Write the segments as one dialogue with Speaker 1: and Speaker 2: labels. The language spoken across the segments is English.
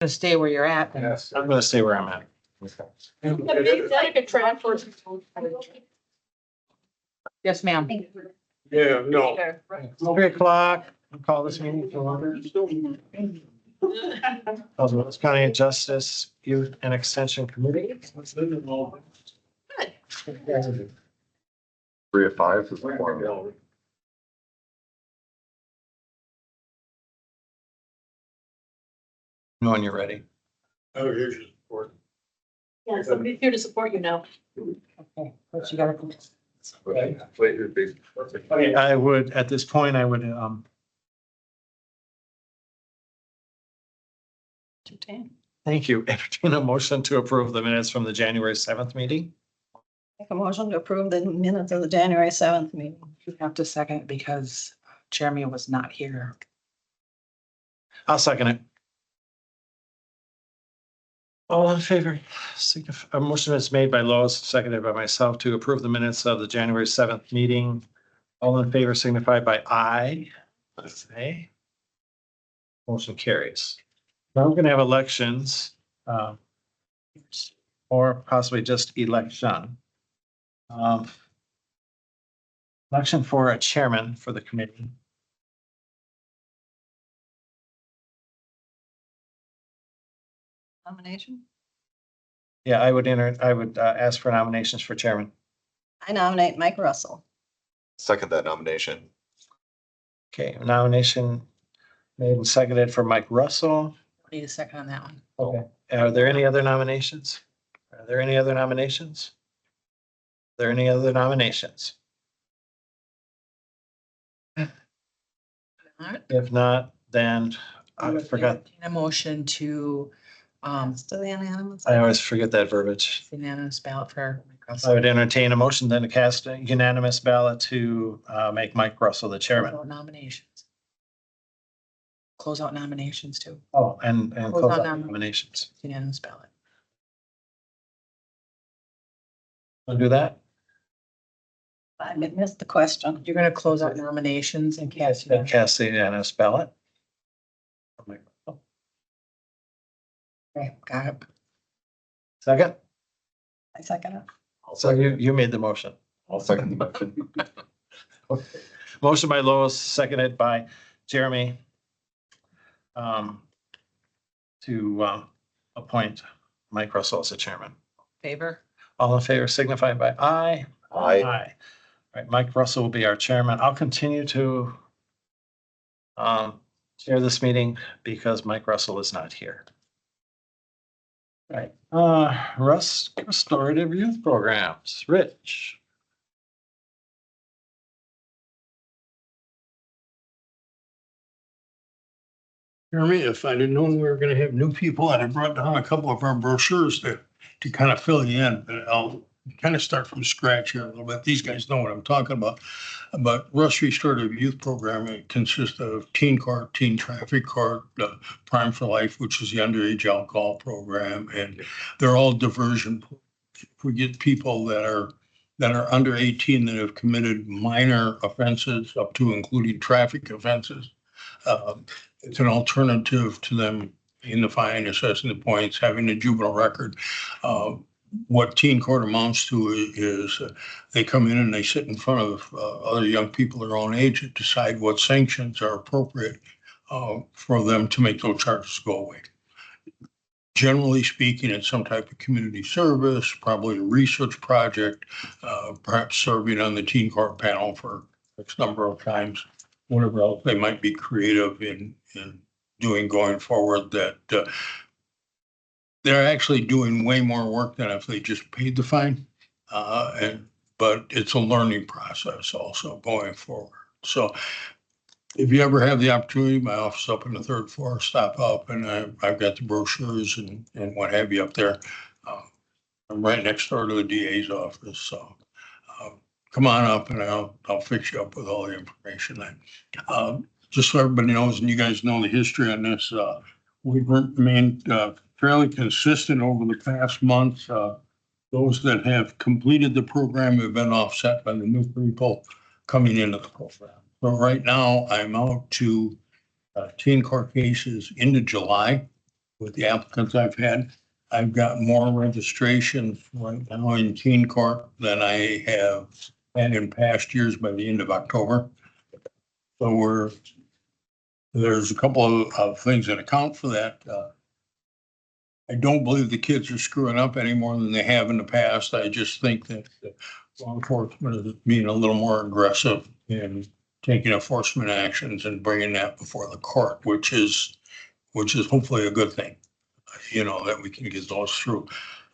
Speaker 1: To stay where you're at. then.
Speaker 2: Yes, I'm gonna stay where I'm at.
Speaker 1: Yes, ma'am.
Speaker 2: Yeah, no. 3:00, I'll call this meeting to order. Willis County Justice Youth and Extension Committee.
Speaker 3: 3 of 5 is the formula.
Speaker 2: When you're ready.
Speaker 4: Oh, here's your support.
Speaker 5: Yeah, somebody's here to support you now.
Speaker 1: Okay, but you gotta.
Speaker 3: Wait, it'd be perfect.
Speaker 2: I would, at this point, I would, thank you, entertain a motion to approve the minutes from the January 7th meeting.
Speaker 6: Make a motion to approve the minutes of the January 7th meeting.
Speaker 1: You have to second because Jeremy was not here.
Speaker 2: I'll second it. All in favor, a motion is made by Lois, seconded by myself to approve the minutes of the January 7th meeting. All in favor signify by aye. Let's say. Motion carries. Now we're gonna have elections, or possibly just election. Election for a chairman for the committee.
Speaker 6: Nomination.
Speaker 2: Yeah, I would ask for nominations for chairman.
Speaker 6: I nominate Mike Russell.
Speaker 3: Second that nomination.
Speaker 2: Okay, nomination made and seconded for Mike Russell.
Speaker 1: Need a second on that one.
Speaker 2: Okay. Are there any other nominations? Are there any other nominations? Are there any other nominations? If not, then I forgot.
Speaker 1: Entertain a motion to,
Speaker 6: Still the unanimous.
Speaker 2: I always forget that verbiage.
Speaker 1: unanimous ballot for.
Speaker 2: I would entertain a motion then to cast a unanimous ballot to make Mike Russell the chairman.
Speaker 1: Nominations. Close out nominations too.
Speaker 2: Oh, and
Speaker 1: Close
Speaker 2: close
Speaker 1: out
Speaker 2: out nominations.
Speaker 1: Unanimous ballot.
Speaker 2: Want to do that?
Speaker 6: I missed the question.
Speaker 1: You're gonna close out nominations and cast.
Speaker 2: Then cast the unanimous ballot.
Speaker 1: Okay, got it.
Speaker 2: Second?
Speaker 6: I second it.
Speaker 2: So you made the motion.
Speaker 3: I'll second the motion.
Speaker 2: Motion by Lois, seconded by Jeremy. To appoint Mike Russell as the chairman.
Speaker 1: Favor?
Speaker 2: All in favor signify by aye.
Speaker 3: Aye.
Speaker 2: All right, Mike Russell will be our chairman. I'll continue to chair this meeting because Mike Russell is not here. Right, restorative youth programs, Rich.
Speaker 4: Jeremy, if I'd have known we were gonna have new people, I'd have brought down a couple of our brochures to kind of fill you in, but I'll kind of start from scratch here a little bit. These guys know what I'm talking about. But Russ Restorative Youth Program, it consists of teen court, teen traffic court, Prime for Life, which is the underage alcohol program, and they're all diversion. If we get people that are under 18 that have committed minor offenses up to including traffic offenses, it's an alternative to them in the fine, assessing the points, having a juvenile record. What teen court amounts to is they come in and they sit in front of other young people their own age and decide what sanctions are appropriate for them to make those charges go away. Generally speaking, it's some type of community service, probably a research project, perhaps serving on the teen court panel for X number of times, whatever else they might be creative in doing going forward, that they're actually doing way more work than if they just paid the fine. But it's a learning process also going forward. So if you ever have the opportunity, my office is up on the 3rd floor, stop up, and I've got the brochures and what have you up there. I'm right next door to the DA's office, so come on up and I'll fix you up with all the information then. Just so everybody knows, and you guys know the history on this, we've remained fairly consistent over the past months. Those that have completed the program have been offset by the new people coming into the program. So right now I'm out to teen court cases into July. with the applicants I've had. I've got more registrations right now in teen court than I have had in past years by the end of October. So there's a couple of things that account for that. I don't believe the kids are screwing up any more than they have in the past. I just think that the law enforcement is being a little more aggressive in taking enforcement actions and bringing that before the court, which is hopefully a good thing, that we can get those through.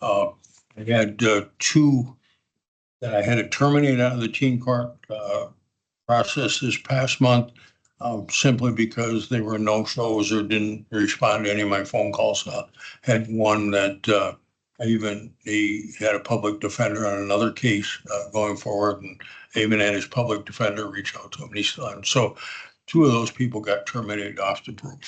Speaker 4: I had two that I had to terminate out of the teen court process this past month, simply because they were no-shows or didn't respond to any of my phone calls. Had one that he had a public defender on another case going forward, and even had his public defender reach out to him, and he still hadn't. So two of those people got terminated off the group.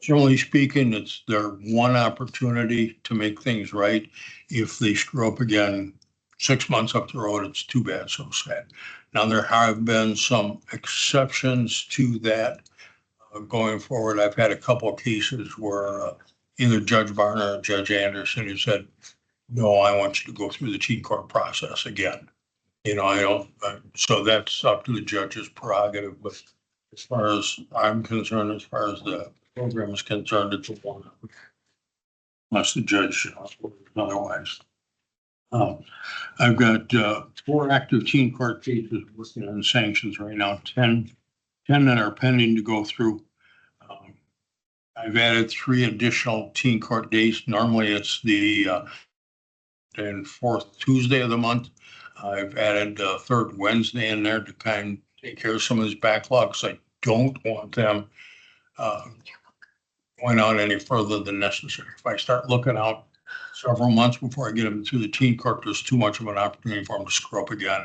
Speaker 4: Generally speaking, it's their one opportunity to make things right. If they screw up again 6 months up the road, it's too bad, so sad. Now, there have been some exceptions to that going forward. I've had a couple of cases where either Judge Barner or Judge Anderson has said, no, I want you to go through the teen court process again. I don't, so that's up to the judge's prerogative, but as far as I'm concerned, as far as the program is concerned, it's a one. Unless the judge orders otherwise. I've got 4 active teen court cases working on sanctions right now, 10 that are pending to go through. I've added 3 additional teen court days. Normally it's the 4th Tuesday of the month. I've added the 3rd Wednesday in there to kind of take care of some of these backlogs. I don't want them going out any further than necessary. If I start looking out several months before I get them through the teen court, there's too much of an opportunity for them to screw up again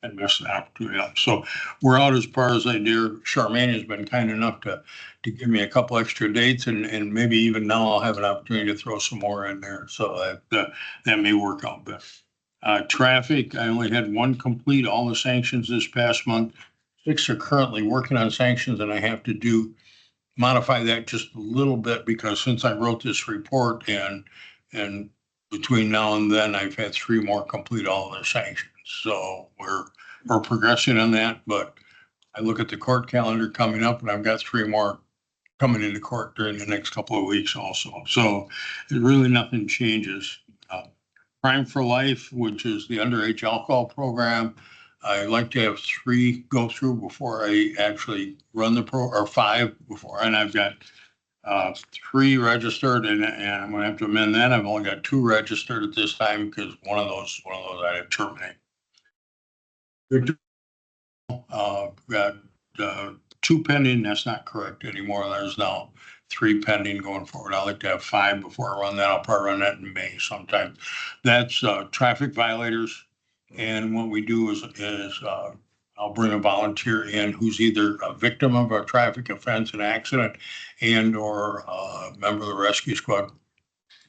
Speaker 4: and mess the opportunity up. So we're out as far as I dare. Charmaine has been kind enough to give me a couple extra dates, and maybe even now I'll have an opportunity to throw some more in there. So that may work out better. Traffic, I only had 1 complete all the sanctions this past month. 6 are currently working on sanctions, and I have to modify that just a little bit, because since I wrote this report and between now and then, I've had 3 more complete all of their sanctions. So we're progressing on that, but I look at the court calendar coming up, and I've got 3 more coming into court during the next couple of weeks also. So really nothing changes. Crime for Life, which is the underage alcohol program, I like to have 3 go through before I actually run or 5 before, and I've got 3 registered, and I'm gonna have to amend that. I've only got 2 registered at this time because one of those I had to terminate. Got 2 pending. That's not correct anymore. There's now 3 pending going forward. I like to have 5 before I run that. I'll probably run that in May sometime. That's traffic violators. And what we do is I'll bring a volunteer in who's either a victim of a traffic offense, an accident, and or a member of the rescue squad.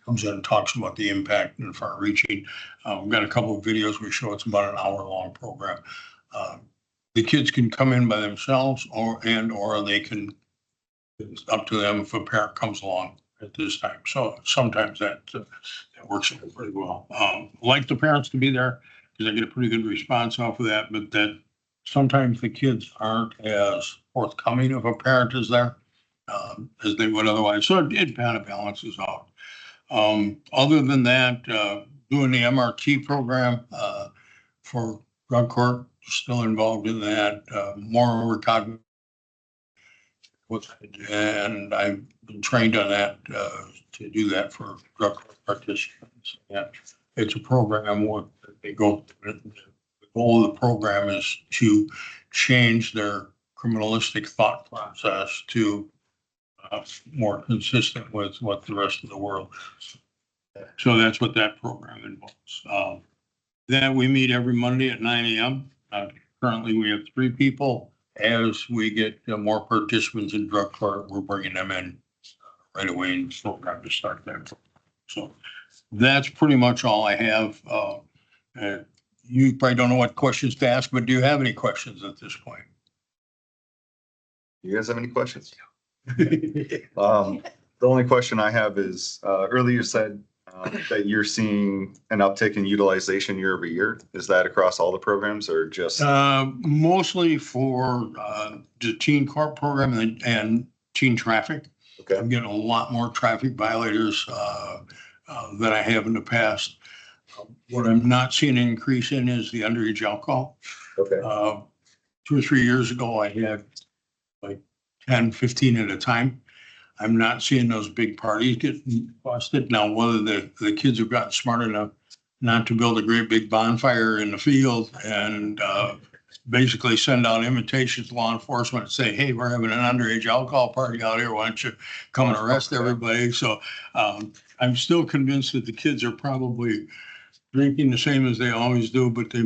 Speaker 4: Comes in and talks about the impact and far reaching. We've got a couple of videos we show. It's about an hour-long program. The kids can come in by themselves, or they can. It's up to them if a parent comes along at this time. So sometimes that works out pretty well. Like the parents to be there, because I get a pretty good response off of that, but that sometimes the kids aren't as forthcoming if a parent is there as they would otherwise. So it kind of balances out. Other than that, doing the MRT program for drug court, still involved in that, more recognition. And I've been trained on that to do that for drug court participants. Yeah, it's a program where they go. The goal of the program is to change their criminalistic thought process to more consistent with what the rest of the world is. So that's what that program involves. Then we meet every Monday at 9 a.m. Currently, we have 3 people. As we get more participants in drug court, we're bringing them in right away in the program to start that. So that's pretty much all I have. You probably don't know what questions to ask, but do you have any questions at this point?
Speaker 3: You guys have any questions? I The only question I have is, earlier you said that you're seeing an uptick in utilization year over year. Is that across all the programs or just?
Speaker 4: Mostly for the teen court program and teen traffic.
Speaker 3: Okay,
Speaker 4: I'm getting a lot more traffic violators than I have in the past. What I'm not seeing an increase in is the underage alcohol.
Speaker 3: okay,
Speaker 4: 2 or 3 years ago, I had like 10, 15 at a time. I'm not seeing those big parties get busted. Now, whether the kids have gotten smart enough not to build a great big bonfire in the field and basically send out invitations to law enforcement and say, hey, we're having an underage alcohol party out here. Why don't you come and arrest everybody? So I'm still convinced that the kids are probably drinking the same as they always do, but they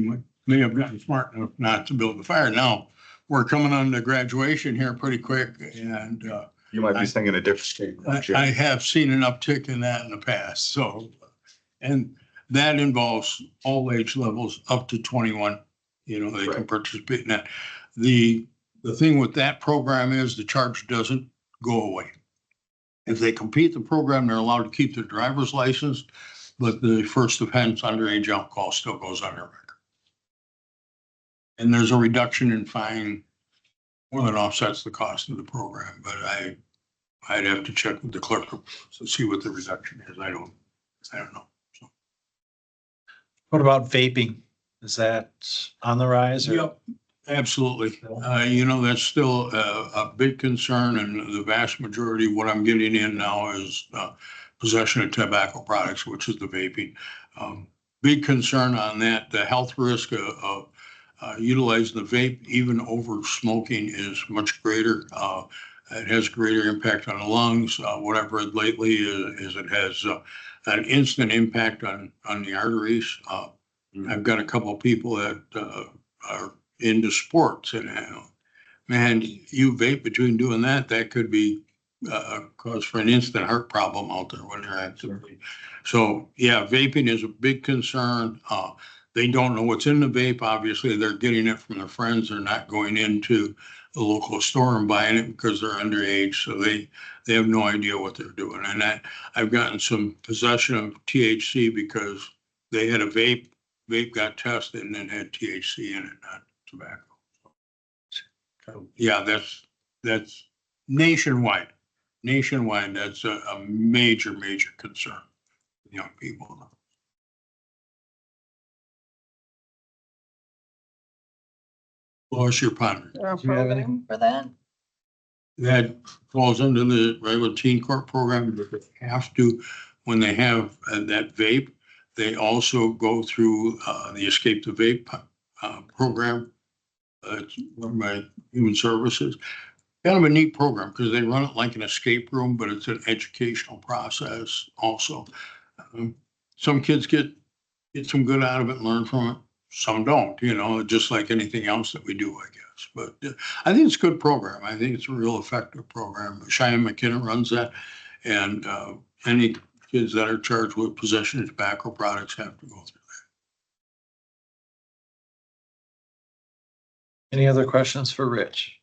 Speaker 4: may have gotten smart enough not to build the fire. Now, we're coming on to graduation here pretty quick, and
Speaker 3: you might be singing a different state.
Speaker 4: I have seen an uptick in that in the past, so, and that involves all age levels up to 21. You know, they can
Speaker 3: Right.
Speaker 4: participate in that. The thing with that program is the charge doesn't go away. If they complete the program, they're allowed to keep their driver's license, but the first offense underage alcohol still goes on their record. And there's a reduction in fine more than offsets the cost of the program, but I'd have to check with the clerk to see what the reduction is. I don't know. So,
Speaker 2: What about vaping? Is that on the rise? or-
Speaker 4: yep, absolutely. You know, that's still a big concern, and the vast majority of what I'm getting in now is possession of tobacco products, which is the vaping. Big concern on that. The health risk of utilizing the vape, even over smoking, is much greater. It has greater impact on the lungs. What I've read lately is it has an instant impact on the arteries. I've got a couple of people that are into sports, and man, you vape between doing that could be cause for an instant heart problem out there when they're actively. So yeah, vaping is a big concern. They don't know what's in the vape. Obviously, they're getting it from their friends. They're not going into the local store and buying it because they're underage. So they have no idea what they're doing. And I've gotten some possession of THC because they had a vape got tested and then had THC in it, not tobacco. So, yeah, that's nationwide. That's a major concern with young people. What's your ponder?
Speaker 6: Is there a
Speaker 2: Do you have any?
Speaker 6: program for that?
Speaker 4: That falls under the regular teen court program, but they have to, when they have that vape, they also go through the Escape the Vape program. It's run by Human Services. Kind of a neat program because they run it like an escape room, but it's an educational process also. Some kids get some good out of it and learn from it. Some don't, you know, just like anything else that we do, I guess. But I think it's a good program. I think it's a real effective program. Cheyenne McKenna runs that, and any kids that are charged with possession of tobacco products have to go through
Speaker 2: Any other questions for Rich?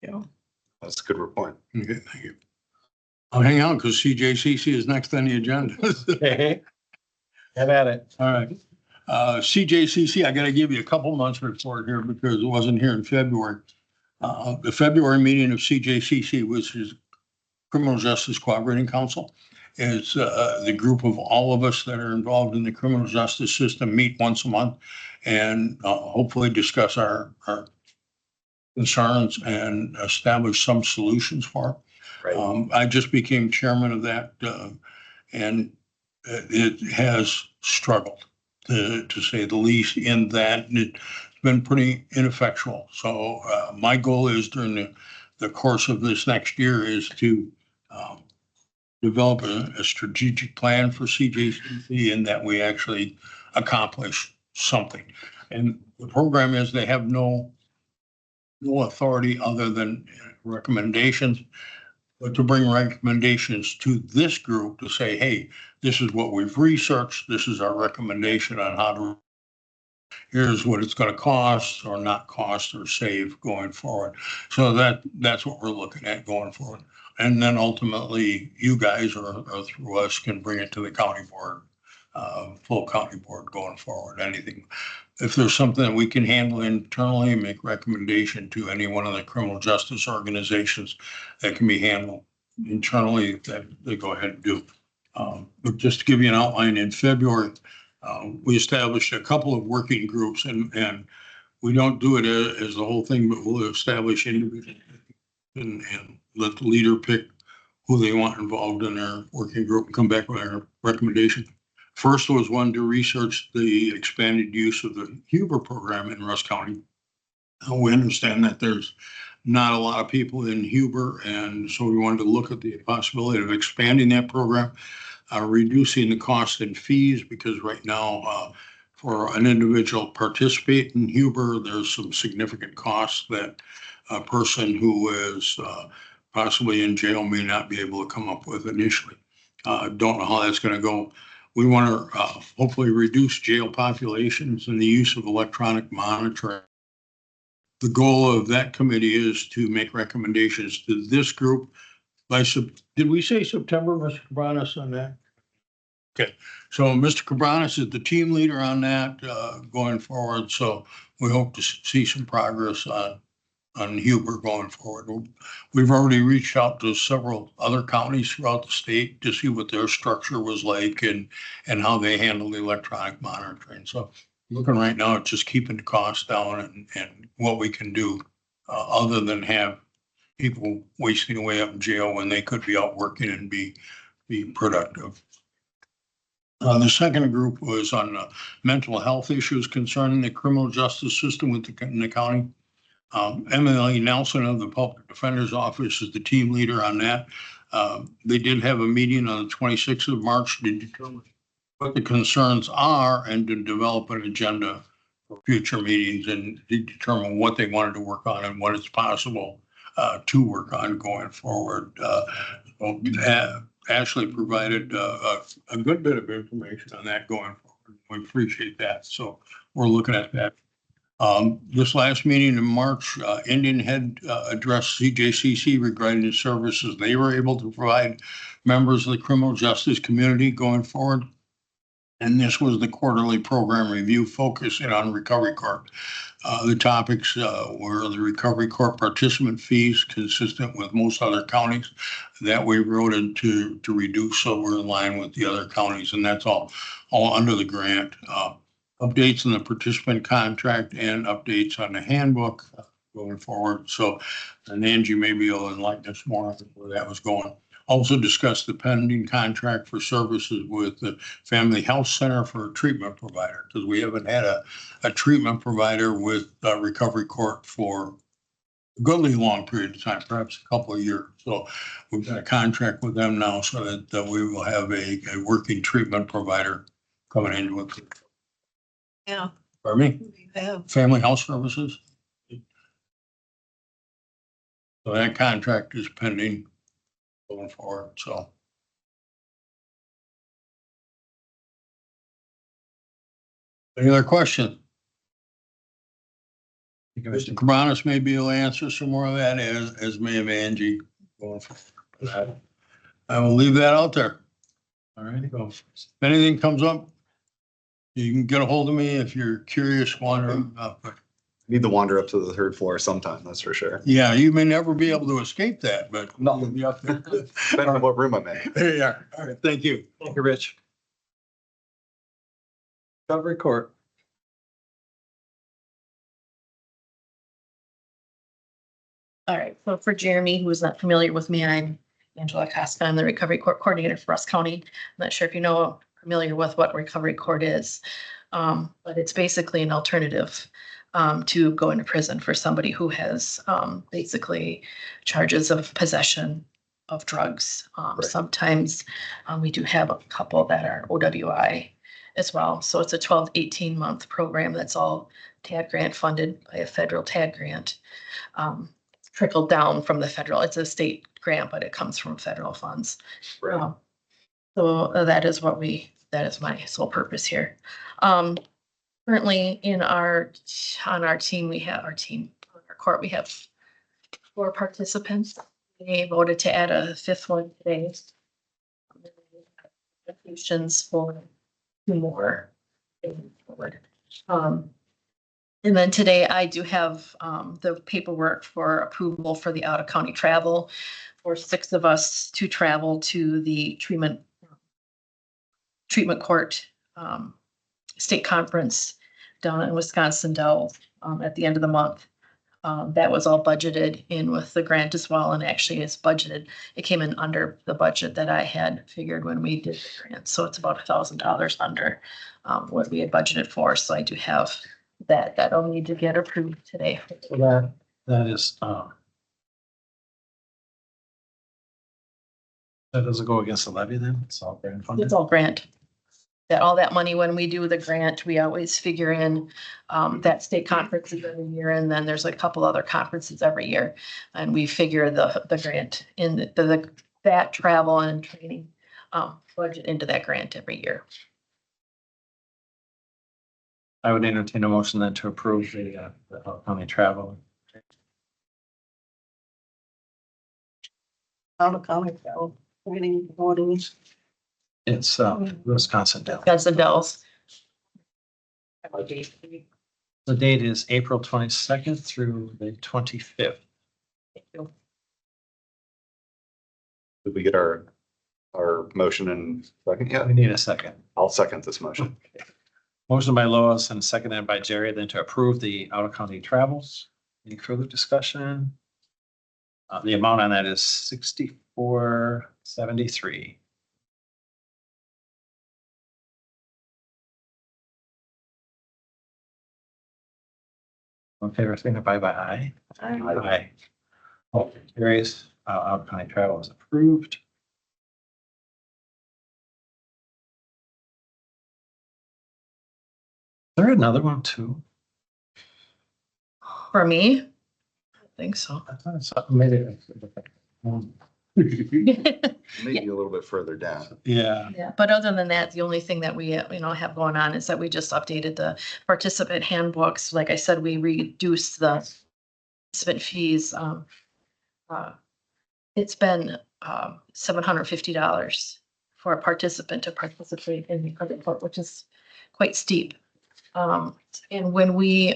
Speaker 6: Yeah.
Speaker 3: That's a good report.
Speaker 4: that. Okay, thank you. I'll hang out because CJCC is next on the agenda.
Speaker 2: Okay. Have at it.
Speaker 4: All right. CJCC, I got to give you a couple months report here because it wasn't here in February. The February meeting of CJCC, which is Criminal Justice Cooperating Council, is the group of all of us that are involved in the criminal justice system meet once a month and hopefully discuss our concerns and establish some solutions for it.
Speaker 3: Right.
Speaker 4: I just became chairman of that, and it has struggled, to say the least, in that it's been pretty ineffectual. So my goal is during the course of this next year is to develop a strategic plan for CJCC and that we actually accomplish something. And the program is they have no authority other than recommendations, but to bring recommendations to this group to say, hey, this is what we've researched. This is our recommendation on how to, here's what it's going to cost or not cost or save going forward. So that's what we're looking at going forward. And then ultimately, you guys or through us can bring it to the county board, full county board going forward, anything. If there's something that we can handle internally, make recommendation to any one of the criminal justice organizations that can be handled internally, that they go ahead and do. But just to give you an outline, in February, we established a couple of working groups and we don't do it as the whole thing, but we'll establish individuals and let the leader pick who they want involved in their working group and come back with their recommendation. First was one to research the expanded use of the Huber program in Russ County. We understand that there's not a lot of people in Huber, and so we wanted to look at the possibility of expanding that program, reducing the cost and fees, because right now, for an individual participate in Huber, there's some significant costs that a person who is possibly in jail may not be able to come up with initially. Don't know how that's going to go. We want to hopefully reduce jail populations and the use of electronic monitoring. The goal of that committee is to make recommendations to this group by did we say September, Mr. Cabranes, on that? Okay, so Mr. Cabranes is the team leader on that going forward. So we hope to see some progress on Huber going forward. We've already reached out to several other counties throughout the state to see what their structure was like and how they handle the electronic monitoring. So looking right now at just keeping the costs down and what we can do other than have people wasting away up in jail when they could be out working and be productive. The second group was on mental health issues concerning the criminal justice system in the county. Emily Nelson of the Public Defender's Office is the team leader on that. They did have a meeting on the 26th of March to determine what the concerns are and to develop an agenda for future meetings and to determine what they wanted to work on and what is possible to work on going forward. Ashley provided a good bit of information on that going forward. We appreciate that. So we're looking at that. This last meeting in March, Indian Head addressed CJCC regarding the services they were able to provide members of the criminal justice community going forward. And this was the quarterly program review focusing on Recovery Corp. The topics were the Recovery Corp participant fees, consistent with most other counties, that we wrote into to reduce, so we're in line with the other counties, and that's all under the grant. Updates on the participant contract and updates on the handbook going forward. So, and Angie may be able to enlighten us more on where that was going. Also discussed the pending contract for services with the Family Health Center for a treatment provider, because we haven't had a treatment provider with Recovery Corp for a goodly long period of time, perhaps a couple of years. So we've got a contract with them now so that we will have a working treatment provider coming into it.
Speaker 6: Yeah.
Speaker 4: Pardon me?
Speaker 6: Yeah.
Speaker 4: Family Health Services. So that contract is pending going forward, so. Any other questions? Mr. Cabranes may be able to answer some more of that as may have Angie going forward. I will leave that out there. All right, go. If anything comes up, you can get a hold of me if you're curious, wondering about it.
Speaker 3: Need to wander up to the third floor sometime, that's for sure.
Speaker 4: Yeah, you may never be able to escape that, but
Speaker 3: No.
Speaker 4: you'll be up there.
Speaker 3: Depending on what room I'm in.
Speaker 4: There you are. All right, thank you.
Speaker 2: Thank you, Rich. Recovery Court.
Speaker 5: All right, so for Jeremy, who is not familiar with me, I'm Angela Costa. I'm the Recovery Court Coordinator for Russ County. I'm not sure if you know, familiar with what Recovery Court is, but it's basically an alternative to go into prison for somebody who has basically charges of possession of drugs. Sometimes we do have a couple that are OWI as well. So it's a 12, 18-month program that's all TAD grant funded by a federal TAD grant. Trickled down from the federal. It's a state grant, but it comes from federal funds.
Speaker 3: Right.
Speaker 5: So that is my sole purpose here. Currently on our team, on our court, we have 4 participants. They voted to add a fifth one today. Applications for two more. Going forward. And then today I do have the paperwork for approval for the out of county travel for 6 of us to travel to the treatment court state conference down in Wisconsin Dells at the end of the month. That was all budgeted in with the grant as well, and actually it's budgeted. It came in under the budget that I had figured when we did the grant, so it's about $1,000 under what we had budgeted for. So I do have that. That'll need to get approved today.
Speaker 2: So that is, that doesn't go against the levy then? It's all grant funded?
Speaker 5: It's all grant. That all that money, when we do the grant, we always figure in that state conferences every year, and then there's a couple other conferences every year. And we figure the grant in that travel and training budget into that grant every year.
Speaker 2: I would entertain a motion then to approve the out of county travel.
Speaker 6: Out of county travel, training, voting.
Speaker 2: It's Wisconsin Dells.
Speaker 5: Wisconsin Dells.
Speaker 2: The date is April 22nd through the 25th.
Speaker 3: Did we get our motion in second yet?
Speaker 2: We need a second.
Speaker 3: I'll second this motion.
Speaker 2: Motion by Lois and seconded by Jerry then to approve the out of county travels. Any further discussion? The amount on that is $64.73. All in favor, signify by aye. Aye. Motion carries. Out of county travel is approved. Is there another one too?
Speaker 5: For me, I think so.
Speaker 2: I thought it's maybe.
Speaker 3: Maybe a little bit further down.
Speaker 2: Yeah.
Speaker 5: Yeah, but other than that, the only thing that we, have going on is that we just updated the participant handbooks. Like I said, we reduced the participant fees. It's been $750 for a participant to participate in the credit report, which is quite steep. And when we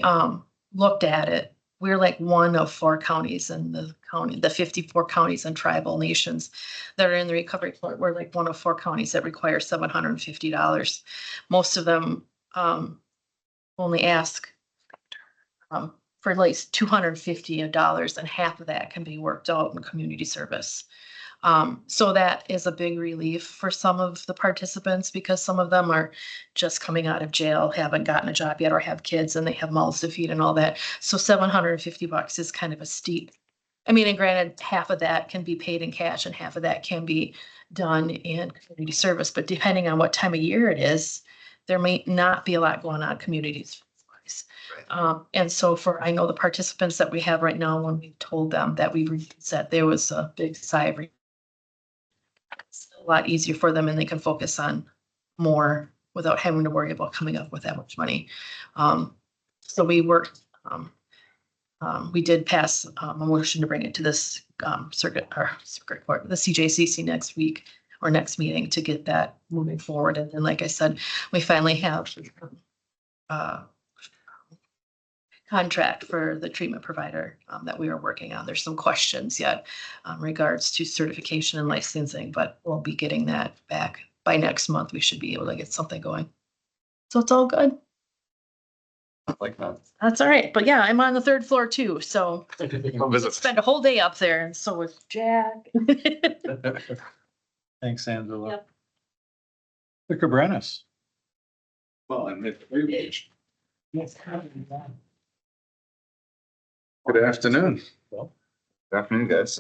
Speaker 5: looked at it, we're like one of 4 counties in the 54 counties and tribal nations that are in the recovery court. We're like one of 4 counties that require $750. Most of them only ask for at least $250, and half of that can be worked out in community service. So that is a big relief for some of the participants, because some of them are just coming out of jail, haven't gotten a job yet, or have kids and they have mouths to feed and all that. So $750 is kind of a steep. I mean, and granted, half of that can be paid in cash and half of that can be done in community service. But depending on what time of year it is, there may not be a lot going on communities. And so I know the participants that we have right now, when we told them that we reduced that, there was a big sigh of relief. It's a lot easier for them, and they can focus on more without having to worry about coming up with that much money. So we worked, we did pass a motion to bring it to this circuit court, the CJCC next week or next meeting, to get that moving forward. And then, like I said, we finally have contract for the treatment provider that we are working on. There's some questions yet in regards to certification and licensing, but we'll be getting that back by next month. We should be able to get something going. So it's all good.
Speaker 3: Like that.
Speaker 5: That's all right. But yeah, I'm on the 3rd floor too. So
Speaker 3: Come visit.
Speaker 5: spend a whole day up there, and so was Jack.
Speaker 2: Thanks, Angela.
Speaker 5: Yep.
Speaker 2: Vicar Brennis.
Speaker 7: Well, and good
Speaker 5: Yes.
Speaker 7: afternoon.
Speaker 3: Good afternoon, guys.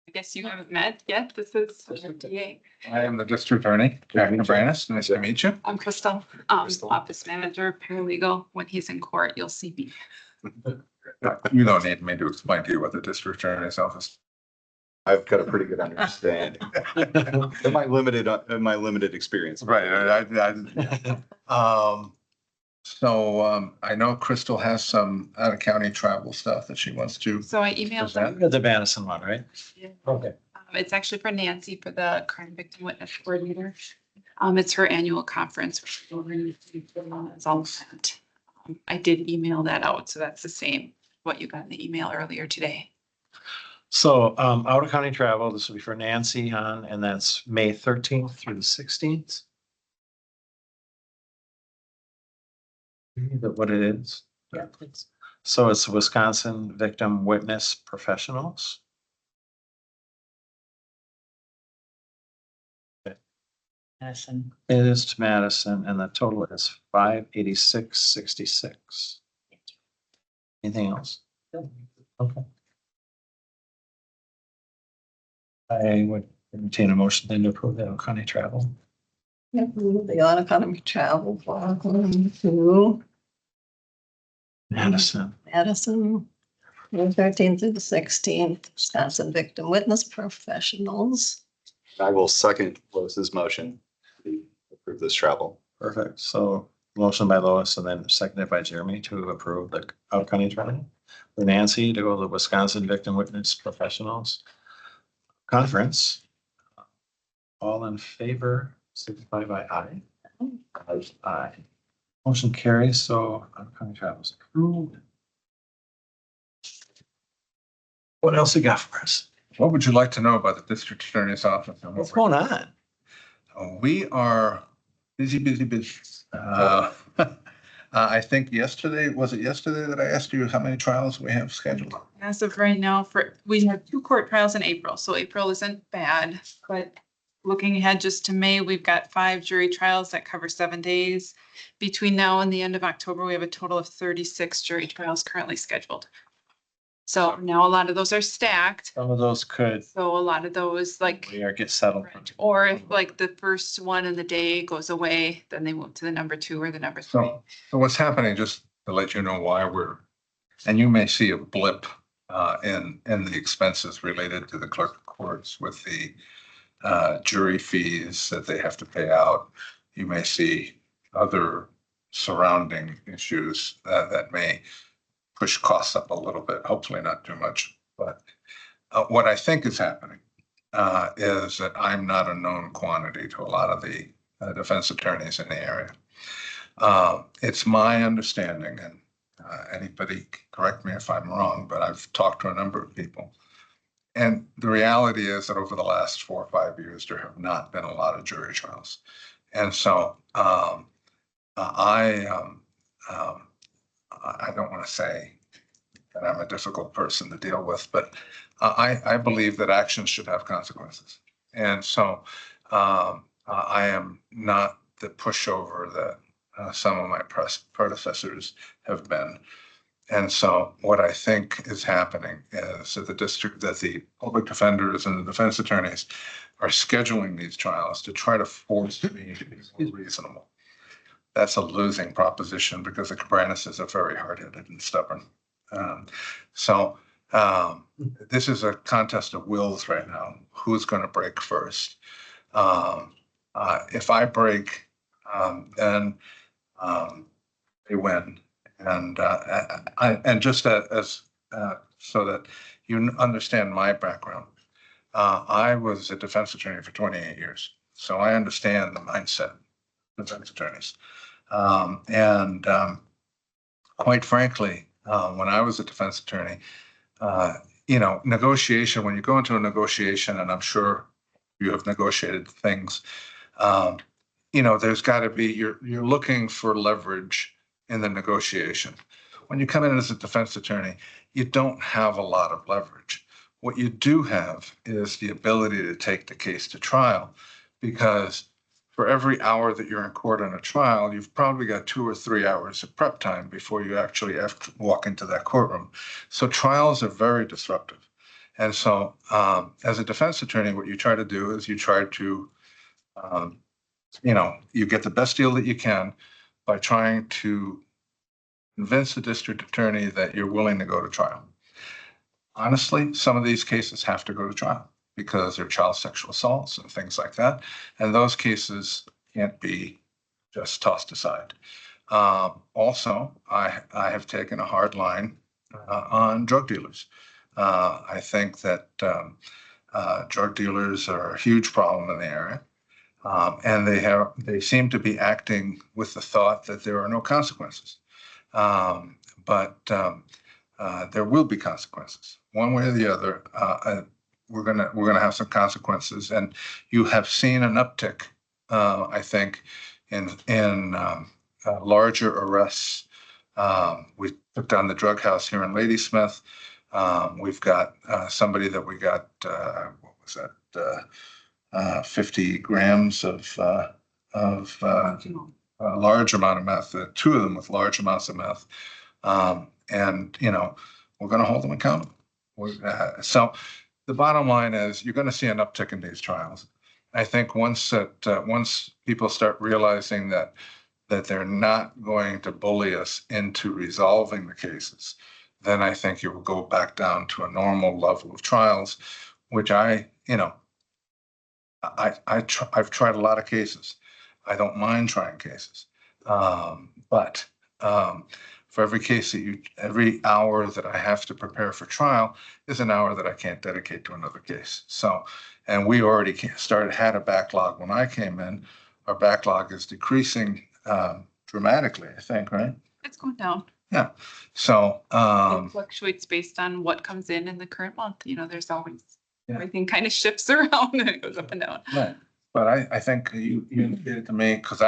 Speaker 8: I guess you haven't met yet. This is DA.
Speaker 7: I am the district attorney, Jack Cabranes. Nice to meet you.
Speaker 8: I'm Crystal,
Speaker 3: Crystal.
Speaker 8: office manager, paralegal. When he's in court, you'll see me.
Speaker 7: You don't need me to explain to you what the district attorney's office.
Speaker 3: I've got a pretty good understanding. In my limited experience.
Speaker 7: Right, So I know Crystal has some out of county travel stuff that she wants to.
Speaker 8: So I emailed them.
Speaker 2: The Madison one, right?
Speaker 8: Yeah.
Speaker 2: Okay.
Speaker 8: It's actually for Nancy, for the crime victim witness coordinator. It's her annual conference. It's all set. I did email that out, so that's the same, what you got in the email earlier today.
Speaker 2: So, out of county travel, this will be for Nancy Hahn, and that's May 13th through the 16th. What it is?
Speaker 1: Yeah, please.
Speaker 2: So it's Wisconsin Victim Witness Professionals.
Speaker 1: Madison.
Speaker 2: It is to Madison, and the total is $586.66. Anything else? Okay. I would entertain a motion then to approve the county travel.
Speaker 6: Approve the out-of-county travel for to
Speaker 2: Madison.
Speaker 6: Madison, the 13th through the 16th, Wisconsin Victim Witness Professionals.
Speaker 3: I will second Lois's motion to approve this travel.
Speaker 2: Perfect. So motion by Lois and then seconded by Jeremy to approve the out county travel. For Nancy to go to the Wisconsin Victim Witness Professionals Conference. All in favor, signify by aye. Aye. Motion carries, so out county travel is approved. What else you got for us?
Speaker 7: What would you like to know about the district attorney's office? and what
Speaker 2: What's
Speaker 7: we're-
Speaker 2: going on?
Speaker 7: We are busy. I think was it yesterday that I asked you how many trials we have scheduled?
Speaker 8: As of right now, we have 2 court trials in April, so April isn't bad, but looking ahead just to May, we've got 5 jury trials that cover 7 days. Between now and the end of October, we have a total of 36 jury trials currently scheduled. So now a lot of those are stacked.
Speaker 2: Some of those could,
Speaker 8: So a lot of those
Speaker 2: get settled.
Speaker 8: or if like the first one in the day goes away, then they move to the number 2 or the number 3.
Speaker 7: So what's happening, just to let you know why and you may see a blip in the expenses related to the clerk of courts with the jury fees that they have to pay out. You may see other surrounding issues that may push costs up a little bit, hopefully not too much. But what I think is happening is that I'm not a known quantity to a lot of the defense attorneys in the area. It's my understanding, and anybody correct me if I'm wrong, but I've talked to a number of people. And the reality is that over the last 4 or 5 years, there have not been a lot of jury trials. And so I don't want to say that I'm a difficult person to deal with, but I believe that actions should have consequences. And so I am not the pushover that some of my predecessors have been. And so what I think is happening is that the public defenders and the defense attorneys are scheduling these trials to try to force me to be more reasonable. That's a losing proposition because the Cabranes are very hard-headed and stubborn. This is a contest of wills right now. Who's going to break first? If I break, then they win. And just as so that you understand my background, I was a defense attorney for 28 years, so I understand the mindset of defense attorneys. Quite frankly, when I was a defense attorney, negotiation, when you go into a negotiation, and I'm sure you have negotiated things, there's got to be, you're looking for leverage in the negotiation. When you come in as a defense attorney, you don't have a lot of leverage. What you do have is the ability to take the case to trial, because for every hour that you're in court on a trial, you've probably got 2 or 3 hours of prep time before you actually have to walk into that courtroom. So trials are very disruptive. And so as a defense attorney, what you try to do is you try to, you get the best deal that you can by trying to convince the district attorney that you're willing to go to trial. Honestly, some of these cases have to go to trial because they're child sexual assaults and things like that. And those cases can't be just tossed aside. Also, I have taken a hard line on drug dealers. I think that drug dealers are a huge problem in the area. And they seem to be acting with the thought that there are no consequences. But there will be consequences, one way or the other. We're gonna have some consequences, and you have seen an uptick, I think, in larger arrests. We took down the drug house here in Ladysmith. We've got somebody that we got, what was that? 50 grams of a large amount of meth, two of them with large amounts of meth. And, you know, we're going to hold them accountable. So the bottom line is you're going to see an uptick in these trials. I think once people start realizing that they're not going to bully us into resolving the cases, then I think you will go back down to a normal level of trials, which I've tried a lot of cases. I don't mind trying cases. But for every case every hour that I have to prepare for trial is an hour that I can't dedicate to another case. So, and we already had a backlog when I came in. Our backlog is decreasing dramatically, I think, right?
Speaker 8: It's going down.
Speaker 7: Yeah. So,
Speaker 8: It fluctuates based on what comes in the current month. You know, there's always, everything kind of shifts around and it goes up and down.
Speaker 7: right. But I think you indicated to me, because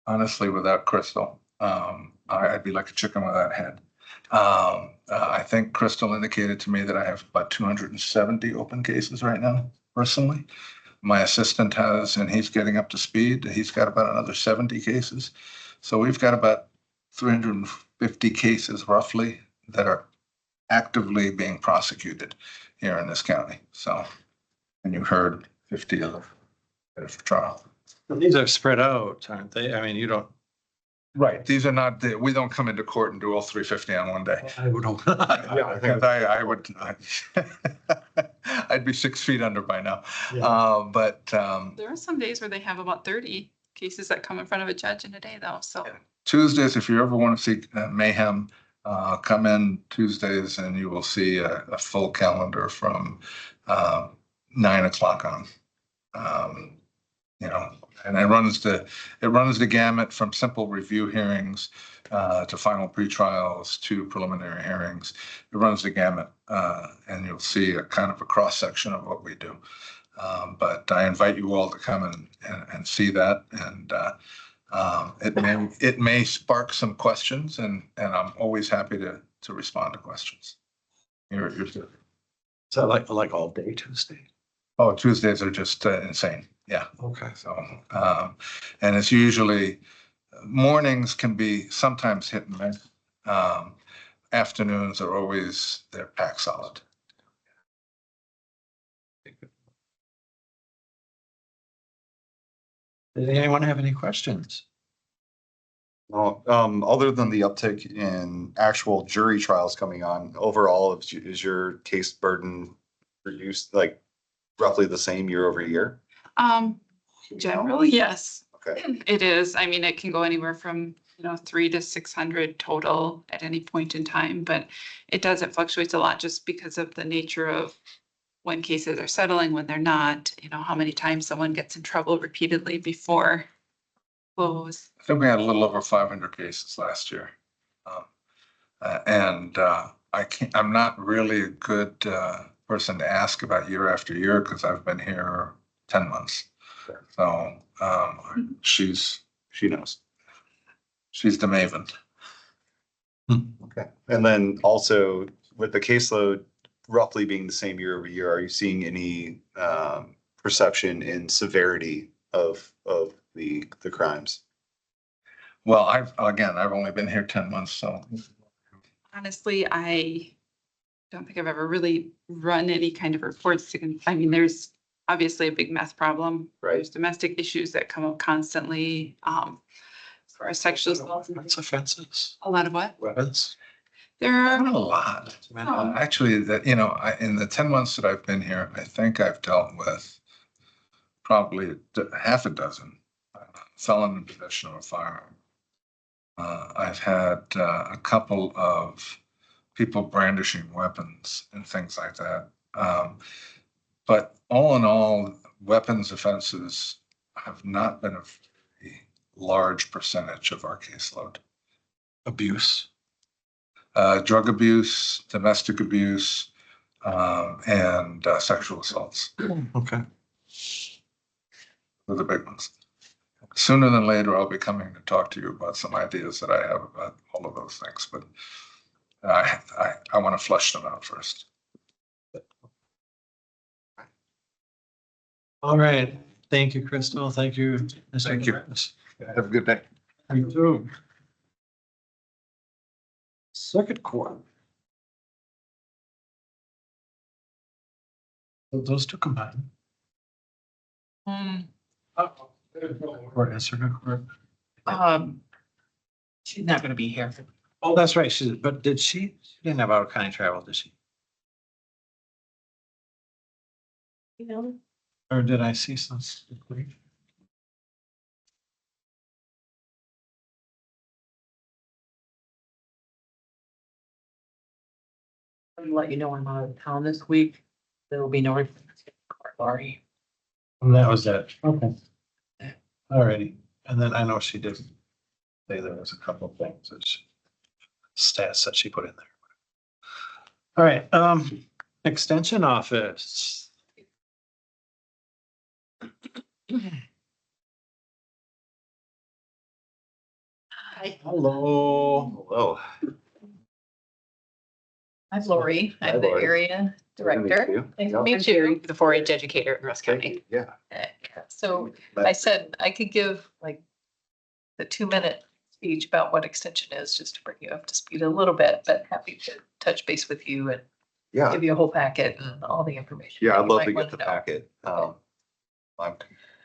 Speaker 7: honestly, without Crystal, I'd be like a chicken without a head. I think Crystal indicated to me that I have about 270 open cases right now, personally. My assistant has, and he's getting up to speed. He's got about another 70 cases. So we've got about 350 cases roughly that are actively being prosecuted here in this county. So, and you heard 50 of them headed for trial.
Speaker 2: These are spread out, aren't they? I mean, you don't.
Speaker 7: Right. These are not, we don't come into court and do all 350 on one day.
Speaker 2: I would hope.
Speaker 7: Because I'd be 6 feet under by now.
Speaker 2: Yeah.
Speaker 7: But
Speaker 8: There are some days where they have about 30 cases that come in front of a judge in a day though, so.
Speaker 7: Yeah. Tuesdays, if you ever want to see mayhem, come in Tuesdays and you will see a full calendar from 9 o'clock on. You know, and it runs the gamut from simple review hearings to final pretrials to preliminary hearings. It runs the gamut, and you'll see a kind of a cross section of what we do. But I invite you all to come and see that, and it may spark some questions, and I'm always happy to respond to questions. You're
Speaker 2: Is that like all day Tuesday?
Speaker 7: Oh, Tuesdays are just insane. Yeah.
Speaker 2: Okay.
Speaker 7: So, and it's usually mornings can be sometimes hit and miss. Afternoons are always, they're packed solid.
Speaker 2: Does anyone have any questions?
Speaker 3: Well, other than the uptick in actual jury trials coming on, overall, is your case burden reduced like roughly the same year over year?
Speaker 8: Generally, yes,
Speaker 3: Okay.
Speaker 8: it is. I mean, it can go anywhere from, 300 to 600 total at any point in time, but it fluctuates a lot just because of the nature of when cases are settling, when they're not, how many times someone gets in trouble repeatedly before close.
Speaker 7: I think we had a little over 500 cases last year. I'm not really a good person to ask about year after year because I've been here 10 months. So she knows. She's the maven.
Speaker 3: Okay. And then also with the caseload roughly being the same year over year, are you seeing any perception in severity of the crimes?
Speaker 7: Well, I've only been here 10 months, so.
Speaker 8: Honestly, I don't think I've ever really run any kind of reports. I mean, there's obviously a big meth problem.
Speaker 3: Right.
Speaker 8: There's domestic issues that come up constantly. For our sexual assault.
Speaker 2: That's offenses.
Speaker 8: A lot of what?
Speaker 2: Weapons.
Speaker 8: There are
Speaker 7: Not a lot. Actually, in the 10 months that I've been here, I think I've dealt with probably half a dozen felon in possession of a firearm. I've had a couple of people brandishing weapons and things like that. But all in all, weapons offenses have not been a very large percentage of our caseload.
Speaker 2: Abuse.
Speaker 7: Drug abuse, domestic abuse, and sexual assaults
Speaker 2: Okay.
Speaker 7: are the big ones. Sooner than later, I'll be coming to talk to you about some ideas that I have about all of those things, but I want to flush them out first.
Speaker 2: All right. Thank you, Crystal. Thank you. Mr.
Speaker 7: Thank you.
Speaker 2: Morales.
Speaker 7: Have a good day.
Speaker 2: You too. Circuit Court. So those two combined. Court and Circuit Court.
Speaker 1: She's not gonna be here.
Speaker 2: Oh, that's right. But she didn't have out of county travel, did she?
Speaker 6: You know,
Speaker 2: Or did I see some?
Speaker 1: I'll let you know I'm out of town this week. There will be no Laurie.
Speaker 2: And that was it. Okay. Alrighty. And then I know she did say there was a couple of things that stats that she put in there. All right, extension office.
Speaker 5: Hi,
Speaker 2: Hello.
Speaker 3: Hello.
Speaker 5: I'm Lori.
Speaker 3: Hi,
Speaker 5: I'm the
Speaker 3: Lori.
Speaker 5: area director. Nice to
Speaker 9: I'm
Speaker 5: meet
Speaker 9: Sherry,
Speaker 5: you.
Speaker 9: the 4-H educator in Russ County.
Speaker 3: Yeah.
Speaker 5: So I said I could give like the 2-minute speech about what extension is, just to bring you up to speed a little bit, but happy to touch base with you and
Speaker 3: Yeah,
Speaker 5: give you a whole packet and all the information.
Speaker 3: yeah,
Speaker 5: that
Speaker 3: I'd
Speaker 5: you
Speaker 3: love
Speaker 5: might
Speaker 3: to
Speaker 5: wanna
Speaker 3: get the
Speaker 5: know.
Speaker 3: packet. I'm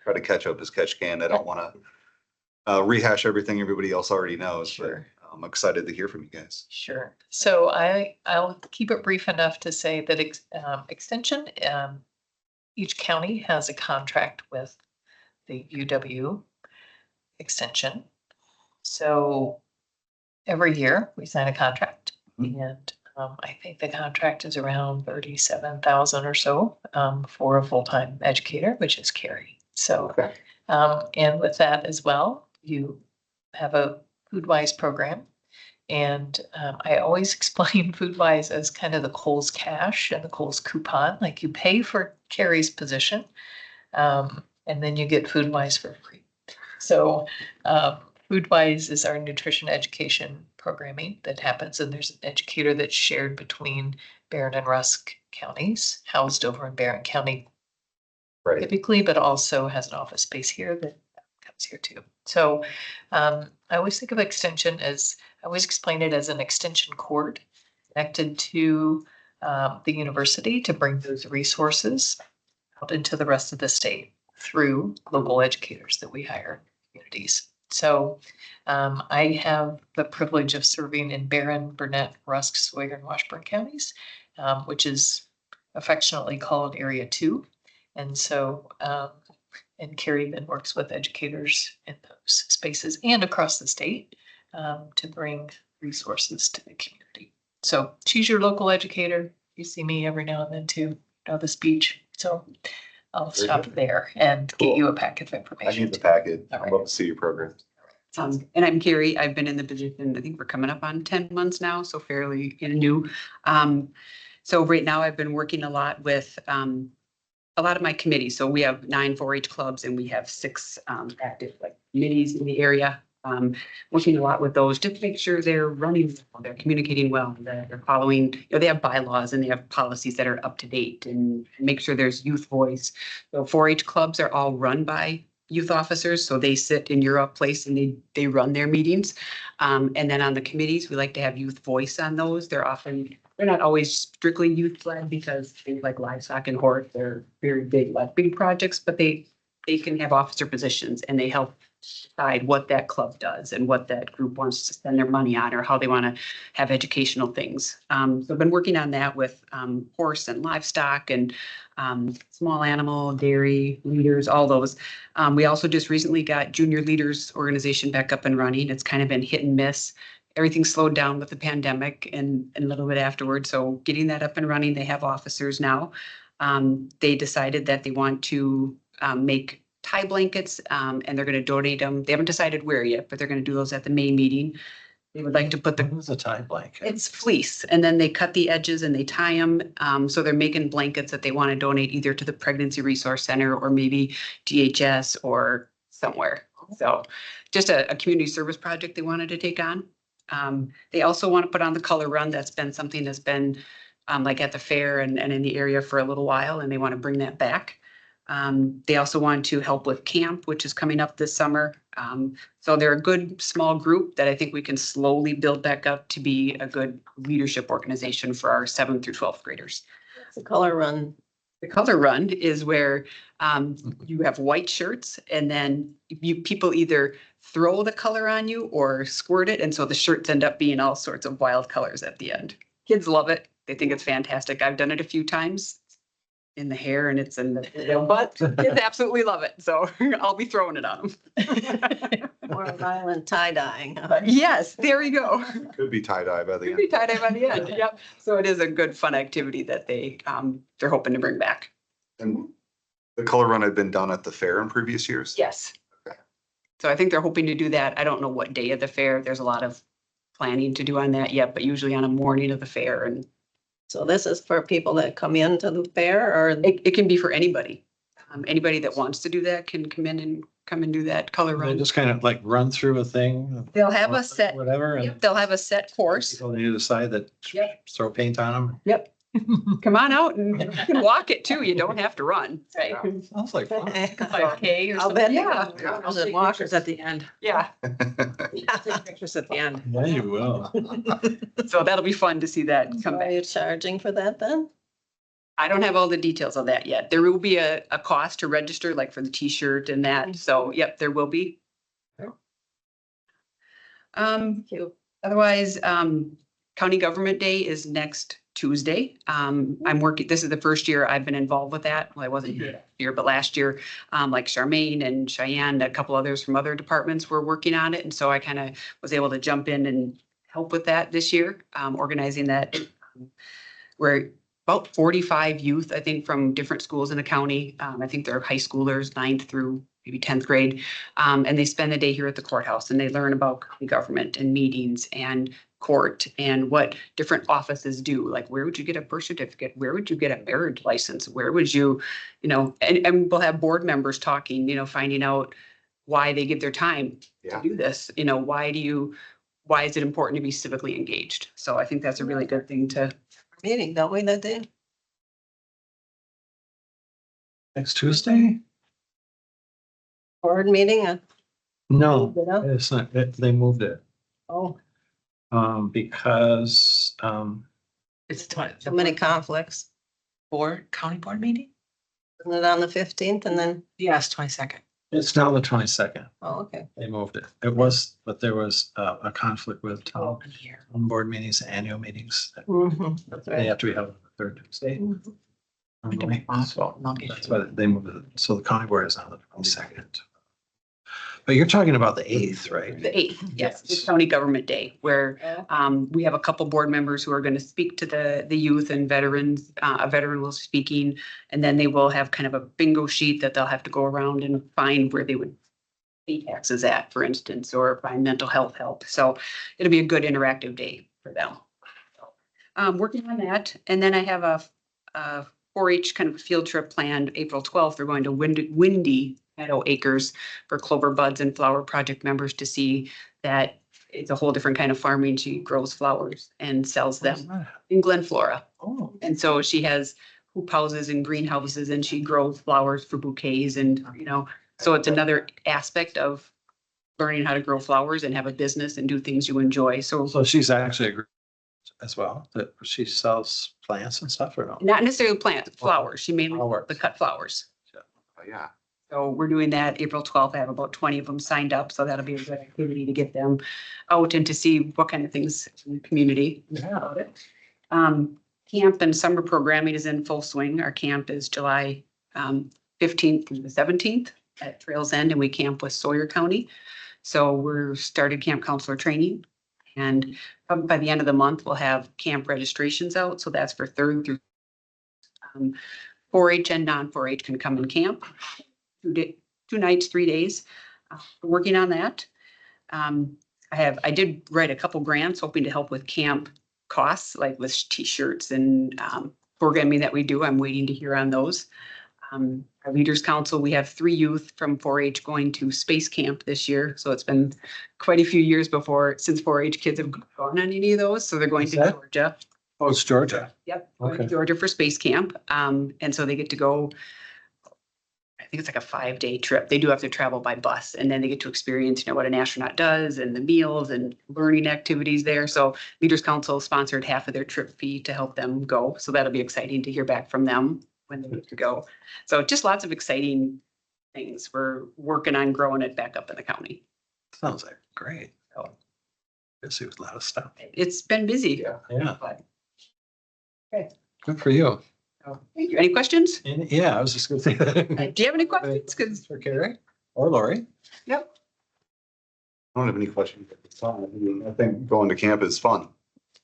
Speaker 3: trying to catch up as catch can. I don't want to rehash everything everybody else already knows, but
Speaker 5: Sure.
Speaker 3: I'm excited to hear from you guys.
Speaker 5: Sure. So I'll keep it brief enough to say that extension, each county has a contract with the UW extension. So every year we sign a contract and I think the contract is around 37,000 or so for a full-time educator, which is Carrie. So,
Speaker 3: Okay.
Speaker 5: and with that as well, you have a FoodWise program. And I always explain FoodWise as kind of the Kohl's cash and the Kohl's coupon, like you pay for Carrie's position, and then you get FoodWise for free. So FoodWise is our nutrition education programming that happens, and there's an educator that's shared between Barron and Rusk counties, housed over in Barron County
Speaker 3: Right.
Speaker 5: typically, but also has an office space here that comes here too. So I always think of extension as, I always explain it as an extension cord connected to the university to bring those resources out into the rest of the state through local educators that we hire in communities. So I have the privilege of serving in Barron, Burnett, Rusk, Sawyer, and Washburn counties, which is affectionately called Area 2. And so, and Carrie then works with educators in those spaces and across the state to bring resources to the community. So she's your local educator. You see me every now and then too, the speech. So I'll
Speaker 3: Very
Speaker 5: stop
Speaker 3: good.
Speaker 5: there and
Speaker 3: Cool.
Speaker 5: get you a packet of
Speaker 3: I
Speaker 5: information.
Speaker 3: need the packet.
Speaker 5: All
Speaker 3: I'd
Speaker 5: right.
Speaker 3: love to see your program.
Speaker 9: And I'm Carrie. I've been in the position, I think we're coming up on 10 months now, so fairly new. So right now I've been working a lot with a lot of my committees. So we have 9 4-H clubs and we have 6 active like committees in the area. Working a lot with those just to make sure they're running, well, they're communicating well, that they're following, they have bylaws and they have policies that are up to date and make sure there's youth voice. So 4-H clubs are all run by youth officers, so they sit in your place and they run their meetings. And then on the committees, we like to have youth voice on those. They're not always strictly youth led because things like livestock and horse, they're very big, like big projects, but they can have officer positions and they help decide what that club does and what that group wants to spend their money on or how they want to have educational things. So I've been working on that with horse and livestock and small animal, dairy, leaders, all those. We also just recently got junior leaders organization back up and running. It's kind of been hit and miss. Everything slowed down with the pandemic and a little bit afterwards. So getting that up and running, they have officers now. They decided that they want to make tie blankets and they're going to donate them. They haven't decided where yet, but they're going to do those at the May meeting. They would like to put
Speaker 2: What
Speaker 9: the
Speaker 2: was the tie blanket?
Speaker 9: it's fleece and then they cut the edges and they tie them. So they're making blankets that they want to donate either to the Pregnancy Resource Center or maybe DHS or somewhere. So just a community service project they wanted to take on. They also want to put on the color run. That's been something that's been like at the fair and in the area for a little while, and they want to bring that back. They also want to help with camp, which is coming up this summer. So they're a good small group that I think we can slowly build back up to be a good leadership organization for our 7th through 12th graders.
Speaker 6: It's a color run.
Speaker 9: The color run is where you have white shirts and then people either throw the color on you or squirt it. And so the shirts end up being all sorts of wild colors at the end. Kids love it. They think it's fantastic. I've done it a few times in the hair and it's in the butt. Kids absolutely love it. So I'll be throwing it on them.
Speaker 6: More violent tie-dyeing.
Speaker 9: Yes, there we go.
Speaker 3: Could be tie-dye by the
Speaker 9: Could
Speaker 3: end.
Speaker 9: be tie-dye by the end. Yep. So it is a good fun activity that they're hoping to bring back.
Speaker 3: And the color run had been done at the fair in previous years?
Speaker 9: Yes.
Speaker 3: Okay.
Speaker 9: So I think they're hoping to do that. I don't know what day of the fair. There's a lot of planning to do on that yet, but usually on a morning of the fair. And
Speaker 6: So this is for people that come into the fair or
Speaker 9: it can be for anybody. Anybody that wants to do that can come and do that color
Speaker 2: They
Speaker 9: run.
Speaker 2: just kind of like run through a thing.
Speaker 9: They'll have a set,
Speaker 2: Whatever,
Speaker 9: yep,
Speaker 2: and
Speaker 9: they'll have a set course.
Speaker 2: people on either side that
Speaker 9: Yep.
Speaker 2: throw paint on them.
Speaker 9: Yep. Come on out and you can walk it too. You don't have to run.
Speaker 5: Right.
Speaker 2: Sounds like fun.
Speaker 5: 5K or
Speaker 6: I'll
Speaker 5: something.
Speaker 6: bet.
Speaker 9: Yeah.
Speaker 1: I'll take walkers at the end.
Speaker 9: Yeah.
Speaker 1: Take pictures at the end.
Speaker 2: Yeah, you will.
Speaker 9: So that'll be fun to see that come
Speaker 6: Are
Speaker 9: back.
Speaker 6: you charging for that then?
Speaker 9: I don't have all the details of that yet. There will be a cost to register, like for the T-shirt and that. So, yep, there will be.
Speaker 6: Thank you.
Speaker 9: Otherwise, County Government Day is next Tuesday. I'm working, this is the first year I've been involved with that. Well, I wasn't here last year, but last year, like Charmaine and Cheyenne, a couple others from other departments were working on it. And so I kind of was able to jump in and help with that this year, organizing that. We're about 45 youth, I think, from different schools in the county. I think they're high schoolers, 9th through maybe 10th grade. And they spend the day here at the courthouse and they learn about county government and meetings and court and what different offices do. Like, where would you get a birth certificate? Where would you get a marriage license? Where would you, and we'll have board members talking, finding out why they give their time
Speaker 3: Yeah.
Speaker 9: to do this. Why is it important to be civically engaged? So I think that's a really good thing to.
Speaker 6: Meeting, don't we, that day?
Speaker 2: Next Tuesday?
Speaker 6: Board meeting?
Speaker 2: No,
Speaker 6: You know?
Speaker 2: it's not. They moved it.
Speaker 6: Oh,
Speaker 2: Because,
Speaker 1: It's
Speaker 6: so many conflicts.
Speaker 1: county board meeting?
Speaker 6: Isn't it on the 15th and then,
Speaker 1: Yes, 22nd.
Speaker 2: it's now the 22nd.
Speaker 6: oh, okay.
Speaker 2: They moved it. It was, but there was a conflict with town
Speaker 1: Here.
Speaker 2: board meetings, annual meetings.
Speaker 6: That's
Speaker 2: They
Speaker 6: right.
Speaker 2: have to be held on the third Tuesday.
Speaker 1: I can make mine,
Speaker 2: So
Speaker 1: and I'll get
Speaker 2: that's
Speaker 1: you.
Speaker 2: why they moved it. So the county board is on the 22nd. But you're talking about the 8th, right?
Speaker 9: The 8th, yes, it's
Speaker 2: Yes.
Speaker 9: County Government Day, where we have a couple board members who are going to speak to the youth and veterans. A veteran will be speaking, and then they will have kind of a bingo sheet that they'll have to go around and find where they would pay taxes at, for instance, or find mental health help. So it'll be a good interactive day for them. Working on that, and then I have a 4-H kind of field trip planned April 12th. They're going to Windy Meadow Acres for Clover Buds and Flower Project members to see that it's a whole different kind of farming. She grows flowers and sells them in Glen Flora.
Speaker 2: Oh,
Speaker 9: And so she has hoop houses and greenhouses and she grows flowers for bouquets and, so it's another aspect of learning how to grow flowers and have a business and do things you enjoy. So
Speaker 2: so she's actually a as well, that she sells plants and stuff or no?
Speaker 9: not necessarily plants, flowers. She mainly
Speaker 2: Flowers.
Speaker 9: the cut flowers.
Speaker 3: Oh, yeah.
Speaker 9: So we're doing that April 12th. I have about 20 of them signed up, so that'll be a good activity to get them out and to see what kind of things in the community about it. Camp and summer programming is in full swing. Our camp is July 15th through the 17th at Trails End, and we camp with Sawyer County. So we're started camp counselor training, and by the end of the month, we'll have camp registrations out. So that's for 3rd through 4-H and non-4-H can come and camp. 2 nights, 3 days. We're working on that. I did write a couple grants hoping to help with camp costs, like with t-shirts and programming that we do. I'm waiting to hear on those. Our Leaders Council, we have 3 youth from 4-H going to space camp this year. So it's been quite a few years since 4-H kids have gone on any of those. So they're going to Georgia.
Speaker 2: Oh, it's Georgia.
Speaker 9: Yep, going to
Speaker 2: Okay.
Speaker 9: Georgia for space camp. And so they get to go, I think it's like a 5-day trip. They do have to travel by bus, and then they get to experience, what an astronaut does and the meals and learning activities there. So Leaders Council sponsored half of their trip fee to help them go. So that'll be exciting to hear back from them when they get to go. So just lots of exciting things. We're working on growing it back up in the county.
Speaker 2: Sounds like great. Busy with a lot of stuff.
Speaker 9: It's been busy.
Speaker 2: Yeah,
Speaker 9: But,
Speaker 2: good for you.
Speaker 9: so, thank you. Any questions?
Speaker 2: And yeah, I was just gonna say that.
Speaker 9: Do you have any questions? Because,
Speaker 2: For Carrie or Lori?
Speaker 9: yep.
Speaker 3: I don't have any questions at this time. I mean, I think going to camp is fun.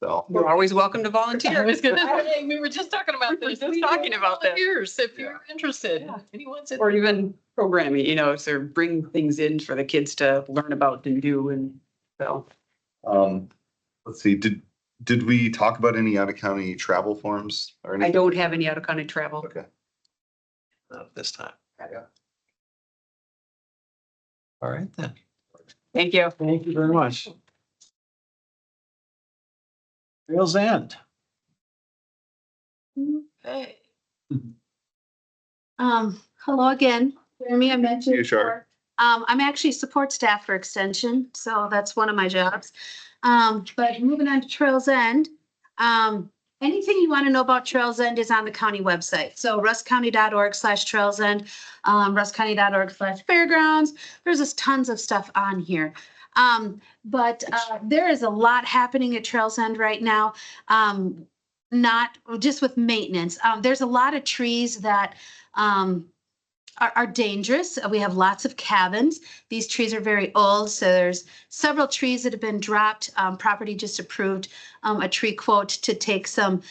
Speaker 3: So,
Speaker 9: You're always welcome to
Speaker 5: I
Speaker 9: volunteer.
Speaker 5: was gonna say, we were just talking about
Speaker 9: We were
Speaker 5: this.
Speaker 9: just talking about this.
Speaker 5: Volunteers, if you're interested.
Speaker 9: Yeah.
Speaker 5: Anyone's
Speaker 9: Or even programming, so bring things in for the kids to learn about and do, and so.
Speaker 3: let's see, did we talk about any out of county travel forms or
Speaker 9: I
Speaker 3: anything?
Speaker 9: don't have any out of county travel.
Speaker 3: Okay.
Speaker 2: Not this time.
Speaker 3: Yeah.
Speaker 2: All right then.
Speaker 9: Thank you.
Speaker 2: Thank you very much. Trails End.
Speaker 5: Okay. Hello again, Jeremy, I mentioned.
Speaker 3: You sure?
Speaker 5: before. I'm actually support staff for Extension, so that's one of my jobs. But moving on to Trails End, anything you want to know about Trails End is on the county website. So russcounty.org/Trails End, russcounty.org/fairgrounds. There's just tons of stuff on here. But there is a lot happening at Trails End right now. Not just with maintenance. There's a lot of trees that are dangerous. We have lots of cabins. These trees are very old, so there's several trees that have been dropped. Property just approved a tree quote to take some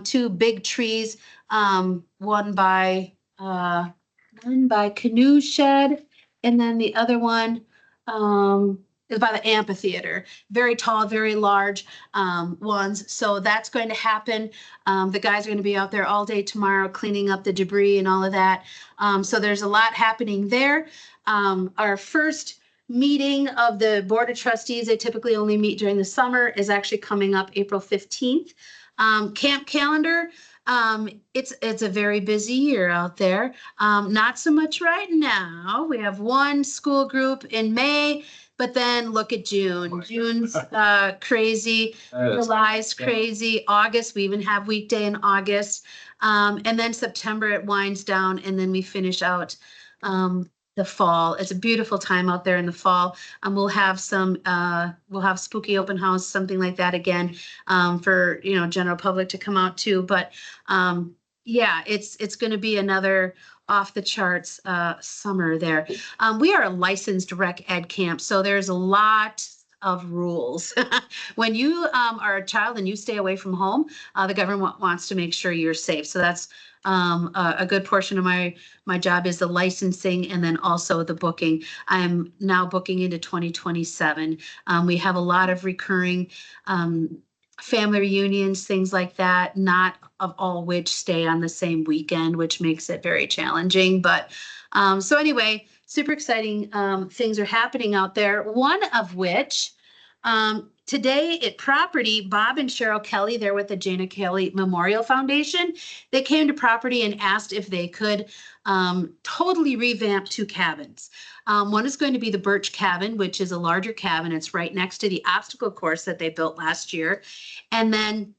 Speaker 5: 2 big trees, one by Canoe Shed, and then the other one is by the amphitheater. Very tall, very large ones. So that's going to happen. The guys are going to be out there all day tomorrow cleaning up the debris and all of that. So there's a lot happening there. Our first meeting of the Board of Trustees, they typically only meet during the summer, is actually coming up April 15th. Camp calendar, it's a very busy year out there. Not so much right now. We have one school group in May, but then look at June. June's crazy. July's crazy. August, we even have weekday in August. And then September it winds down, and then we finish out the fall. It's a beautiful time out there in the fall. We'll have we'll have spooky open house, something like that again, for general public to come out to. But yeah, it's going to be another off the charts summer there. We are a licensed rec ed camp, so there's a lot of rules. When you are a child and you stay away from home, the government wants to make sure you're safe. So that's a good portion of my job is the licensing and then also the booking. I'm now booking into 2027. We have a lot of recurring family reunions, things like that, not of all which stay on the same weekend, which makes it very challenging. But so anyway, super exciting things are happening out there. One of which today at Property, Bob and Cheryl Kelly, they're with the Jana Kelly Memorial Foundation. They came to Property and asked if they could totally revamp 2 cabins. One is going to be the Birch Cabin, which is a larger cabin. It's right next to the obstacle course that they built last year. And then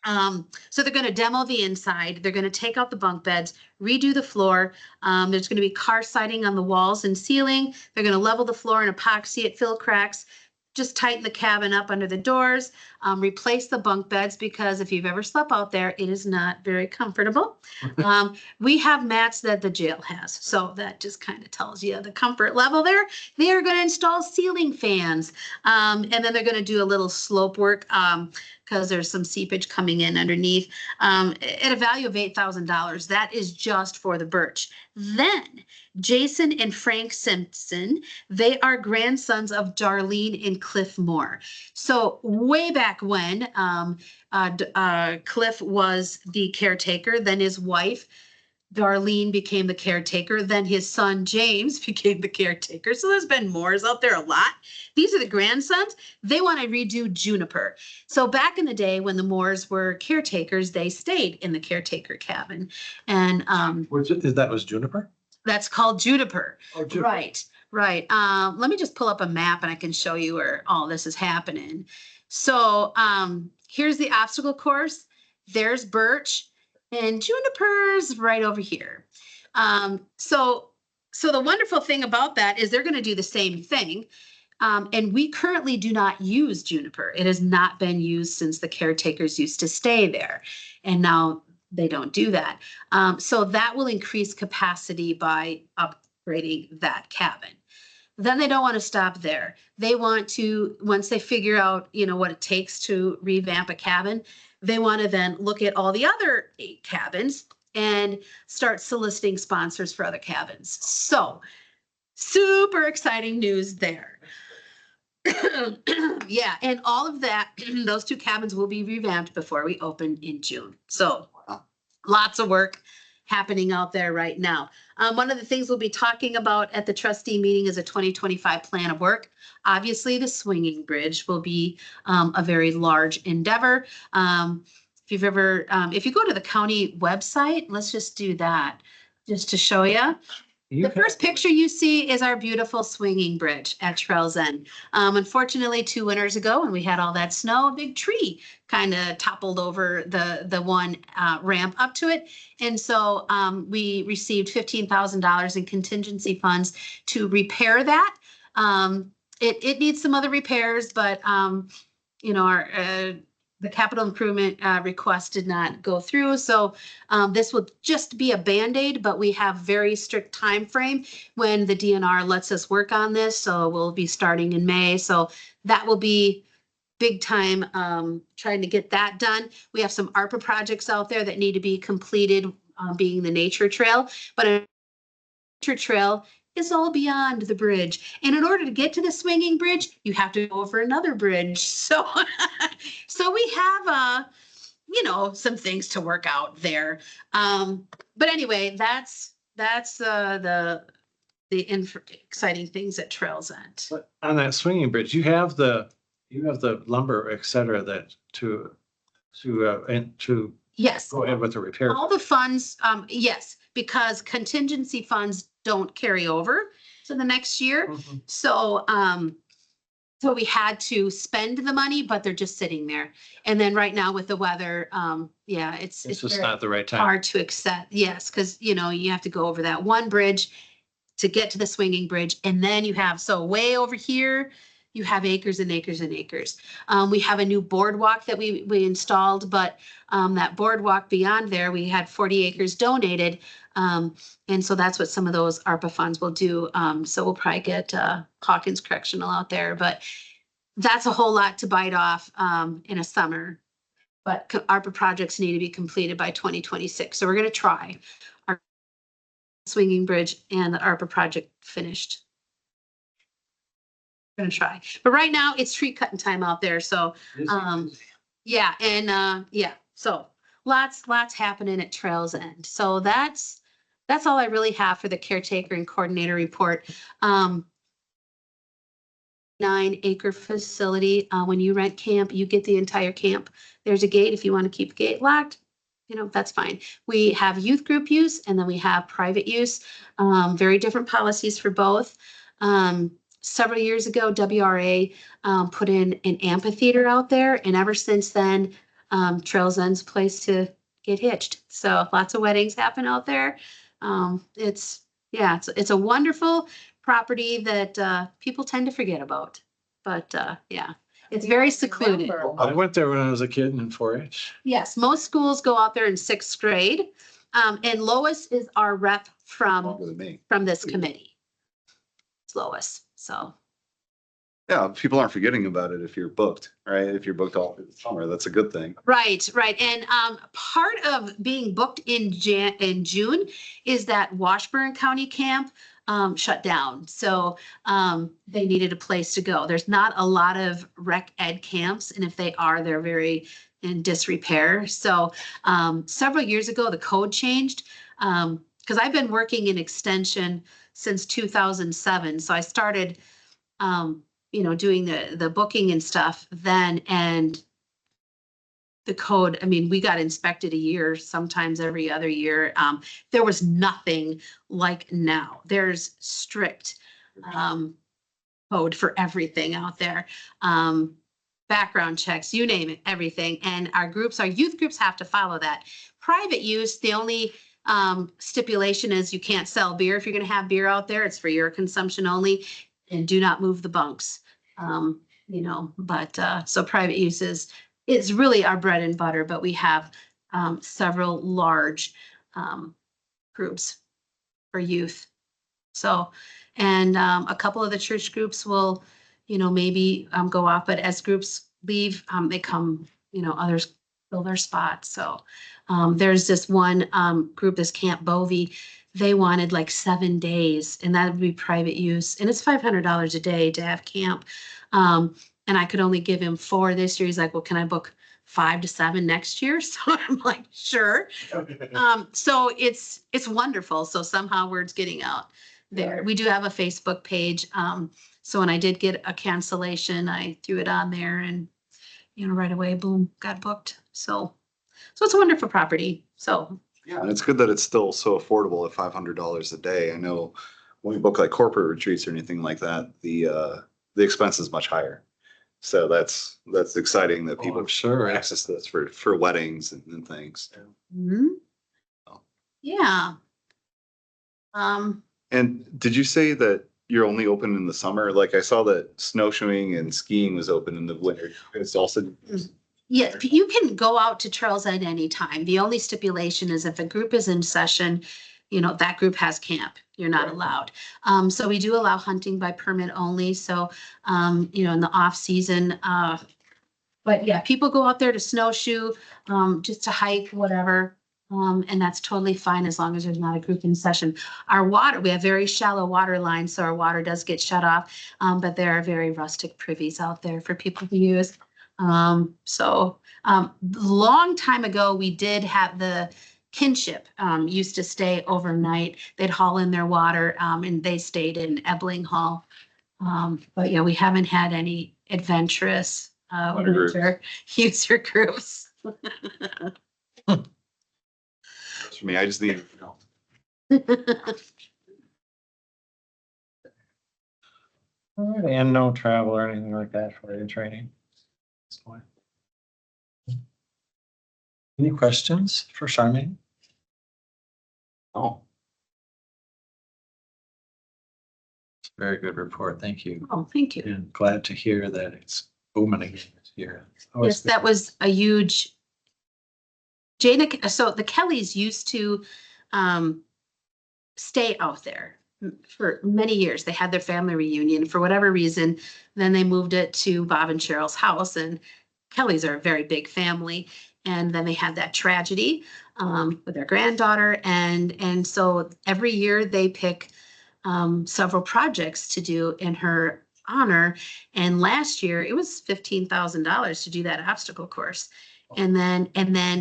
Speaker 10: So they're gonna demo the inside, they're gonna take out the bunk beds, redo the floor. There's gonna be car siding on the walls and ceiling. They're gonna level the floor and epoxy it, fill cracks, just tighten the cabin up under the doors, replace the bunk beds, because if you've ever slept out there, it is not very comfortable. We have mats that the jail has, so that just kind of tells you the comfort level there. They are gonna install ceiling fans, and then they're gonna do a little slope work, because there's some seepage coming in underneath, at a value of $8,000. That is just for the birch. Then Jason and Frank Simpson, they are grandsons of Darlene and Cliff Moore. So way back when, Cliff was the caretaker, then his wife, Darlene, became the caretaker, then his son James became the caretaker. So there's been Moores out there a lot. These are the grandsons. They want to redo Juniper. So back in the day when the Moores were caretakers, they stayed in the caretaker cabin. And
Speaker 2: That was Juniper?
Speaker 10: that's called Juniper.
Speaker 2: Oh, Juniper.
Speaker 10: Right, right. Let me just pull up a map and I can show you where all this is happening. So here's the obstacle course. There's Birch and Juniper's right over here. So the wonderful thing about that is they're going to do the same thing. And we currently do not use Juniper. It has not been used since the caretakers used to stay there. And now they don't do that. So that will increase capacity by upgrading that cabin. Then they don't want to stop there. They want to, once they figure out, what it takes to revamp a cabin, they want to then look at all the other 8 cabins and start soliciting sponsors for other cabins. So super exciting news there. Yeah, and all of that, those 2 cabins will be revamped before we open in June. So lots of work happening out there right now. One of the things we'll be talking about at the trustee meeting is a 2025 plan of work. Obviously, the swinging bridge will be a very large endeavor. If you go to the county website, let's just do that just to show you. The first picture you see is our beautiful swinging bridge at Trails End. Unfortunately, 2 winters ago, when we had all that snow, a big tree kind of toppled over the one ramp up to it. And so we received $15,000 in contingency funds to repair that. It needs some other repairs, but the capital improvement request did not go through. So this will just be a Band-Aid, but we have very strict time frame when the DNR lets us work on this. So we'll be starting in May. So that will be big time trying to get that done. We have some ARPA projects out there that need to be completed, being the nature trail, but a nature trail is all beyond the bridge. And in order to get to the swinging bridge, you have to go over another bridge. So, so we have, some things to work out there. But anyway, that's the exciting things at Trails End.
Speaker 2: But on that swinging bridge, you have the lumber, et cetera, that to
Speaker 10: Yes.
Speaker 2: go ahead with the repair.
Speaker 10: All the funds, yes, because contingency funds don't carry over to the next year.
Speaker 2: Mhm.
Speaker 10: So, so we had to spend the money, but they're just sitting there. And then right now with the weather, it's
Speaker 2: It's just
Speaker 10: very
Speaker 2: not the right time.
Speaker 10: hard to accept. Yes, because, you have to go over that one bridge to get to the swinging bridge. And then you have, so way over here, you have acres and acres and acres. We have a new boardwalk that we installed, but that boardwalk beyond there, we had 40 acres donated. And so that's what some of those ARPA funds will do. So we'll probably get Hawkins Correctional out there, but that's a whole lot to bite off in a summer. But ARPA projects need to be completed by 2026. So we're going to try our swinging bridge and the ARPA project finished. Gonna try, but right now it's tree cutting time out there. So, so lots happening at Trails End. So that's all I really have for the caretaker and coordinator report. 9-acre facility. When you rent camp, you get the entire camp. There's a gate if you want to keep the gate locked. That's fine. We have youth group use and then we have private use. Very different policies for both. Several years ago, WRA put in an amphitheater out there, and ever since then, Trails End's a place to get hitched. So lots of weddings happen out there. It's a wonderful property that people tend to forget about. But yeah, it's very secluded.
Speaker 2: I went there when I was a kid in 4-H.
Speaker 10: Yes, most schools go out there in sixth grade. And Lois is our rep
Speaker 3: Longer than me.
Speaker 10: from this committee. It's Lois, so.
Speaker 3: Yeah, people aren't forgetting about it if you're booked, right? If you're booked all through the summer, that's a good thing.
Speaker 10: Right. And part of being booked in June is that Washburn County camp shut down. So they needed a place to go. There's not a lot of rec ed camps, and if they are, they're very in disrepair. So several years ago, the code changed because I've been working in extension since 2007. So I started doing the booking and stuff then, and the code, I mean, we got inspected a year, sometimes every other year. There was nothing like now. There's strict code for everything out there. Background checks, you name it, everything. And our youth groups have to follow that. Private use, the only stipulation is you can't sell beer. If you're going to have beer out there, it's for your consumption only, and do not move the bunks. So private uses is really our bread and butter, but we have several large groups for youth. So, and a couple of the church groups will, maybe go off, but as groups leave, they come, others fill their spots. So there's this one group, this Camp Bovey. They wanted like 7 days, and that would be private use. And it's $500 a day to have camp. And I could only give him 4 this year. He's like, well, can I book 5 to 7 next year? So I'm like, sure. So it's wonderful. So somehow word's getting out there. We do have a Facebook page. So when I did get a cancellation, I threw it on there, and right away, boom, got booked. So it's a wonderful property. So
Speaker 3: Yeah, and it's good that it's still so affordable at $500 a day. I know when we book like corporate retreats or anything like that, the expense is much higher. So that's exciting that people
Speaker 2: I'm sure.
Speaker 3: access this for weddings and things.
Speaker 10: mhm. Yeah.
Speaker 3: And did you say that you're only open in the summer? Like I saw that snowshoeing and skiing was open in the winter. It's also.
Speaker 10: Yeah, you can go out to Trails End anytime. The only stipulation is if a group is in session, that group has camp. You're not allowed. So we do allow hunting by permit only. So, in the off season, but yeah, people go out there to snowshoe, just to hike, whatever. And that's totally fine as long as there's not a group in session. Our water, we have very shallow water lines, so our water does get shut off. But there are very rustic privies out there for people to use. Long time ago, we did have the Kinship used to stay overnight. They'd haul in their water, and they stayed in Ebling Hall. But yeah, we haven't had any adventurous winter user groups.
Speaker 3: For me, I just need,
Speaker 2: All right, and no travel or anything like that for your training. That's fine. Any questions for Charmaine?
Speaker 3: oh,
Speaker 2: Very good report. Thank you.
Speaker 10: Oh, thank you.
Speaker 2: And glad to hear that it's booming again this year. Always
Speaker 10: Yes, that was a huge. So the Kellys used to stay out there for many years. They had their family reunion for whatever reason. Then they moved it to Bob and Cheryl's house, and Kellys are a very big family. And then they had that tragedy with their granddaughter. And so every year they pick several projects to do in her honor. And last year it was $15,000 to do that obstacle course. And then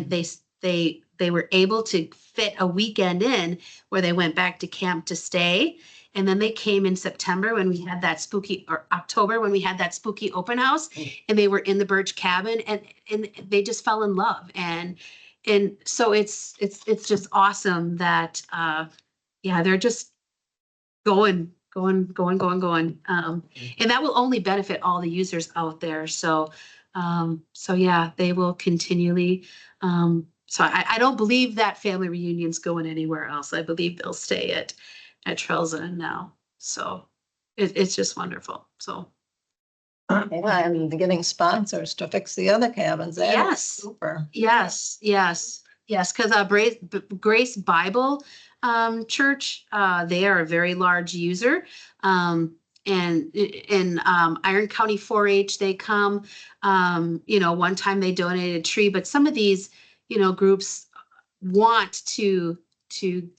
Speaker 10: they were able to fit a weekend in where they went back to camp to stay. And then they came in September when we had that October when we had that spooky open house, and they were in the Birch Cabin, and they just fell in love. And so it's just awesome that they're just going. And that will only benefit all the users out there. So So yeah, they will continually, so I don't believe that family reunion's going anywhere else. I believe they'll stay at Trails End now. So it's just wonderful. So.
Speaker 6: And getting sponsors to fix the other cabins. That is
Speaker 10: Yes.
Speaker 6: Super.
Speaker 10: Yes, because Grace Bible Church, they are a very large user. And in Iron County 4-H, they come. One time they donated a tree, but some of these, groups want to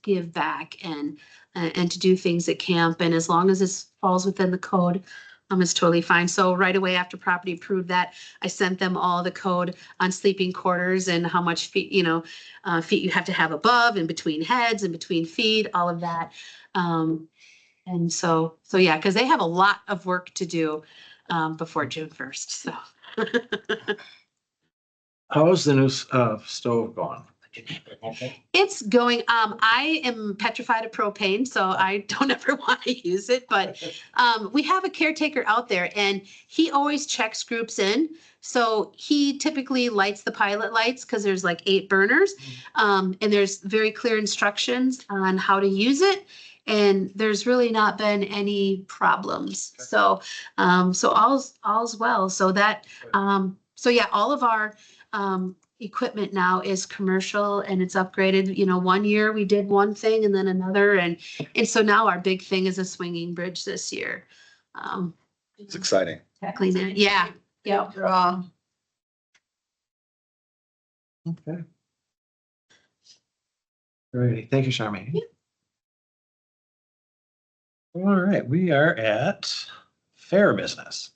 Speaker 10: give back and to do things at camp. And as long as this falls within the code, it's totally fine. So right away after property approved that, I sent them all the code on sleeping quarters and how much feet, feet you have to have above and between heads and between feet, all of that. And so yeah, because they have a lot of work to do before June 1st. So
Speaker 2: How's the new stove going?
Speaker 10: it's going, I am petrified of propane, so I don't ever want to use it, but we have a caretaker out there and he always checks groups in. So he typically lights the pilot lights because there's like 8 burners. And there's very clear instructions on how to use it. And there's really not been any problems. So, all's well. So that, so yeah, all of our, equipment now is commercial and it's upgraded. 1 year we did one thing and then another. And so now our big thing is a swinging bridge this year.
Speaker 3: It's exciting.
Speaker 10: Tackling that. Yeah. Yeah.
Speaker 6: Draw.
Speaker 2: Okay. All right, thank you, Charmaine.
Speaker 10: Yeah.
Speaker 2: All right, we are at fair business.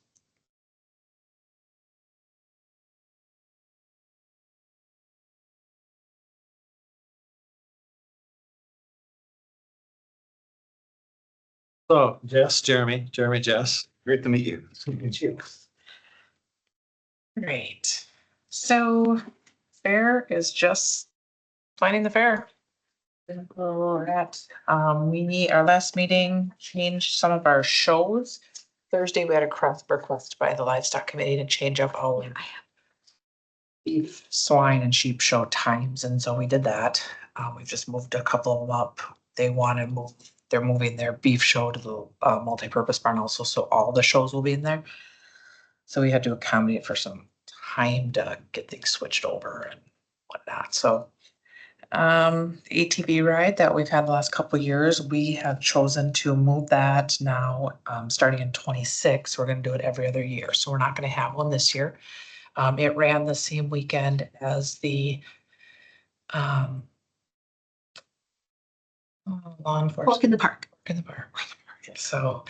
Speaker 2: So Jess, Jeremy, Jess.
Speaker 3: Great to meet you.
Speaker 1: Great. So fair is just planning the fair. Where we're at. Our last meeting changed some of our shows. Thursday, we had a request by the livestock committee to change up all beef, swine and sheep show times. And so we did that. We've just moved a couple of them up. They're moving their beef show to the multi-purpose barn also. So all the shows will be in there. So we had to accommodate for some time to get things switched over and whatnot. So ATV ride that we've had the last couple of years, we have chosen to move that now, starting in 26. We're going to do it every other year. So we're not going to have one this year. It ran the same weekend as the law enforcement.
Speaker 10: Walk in the park.
Speaker 1: So,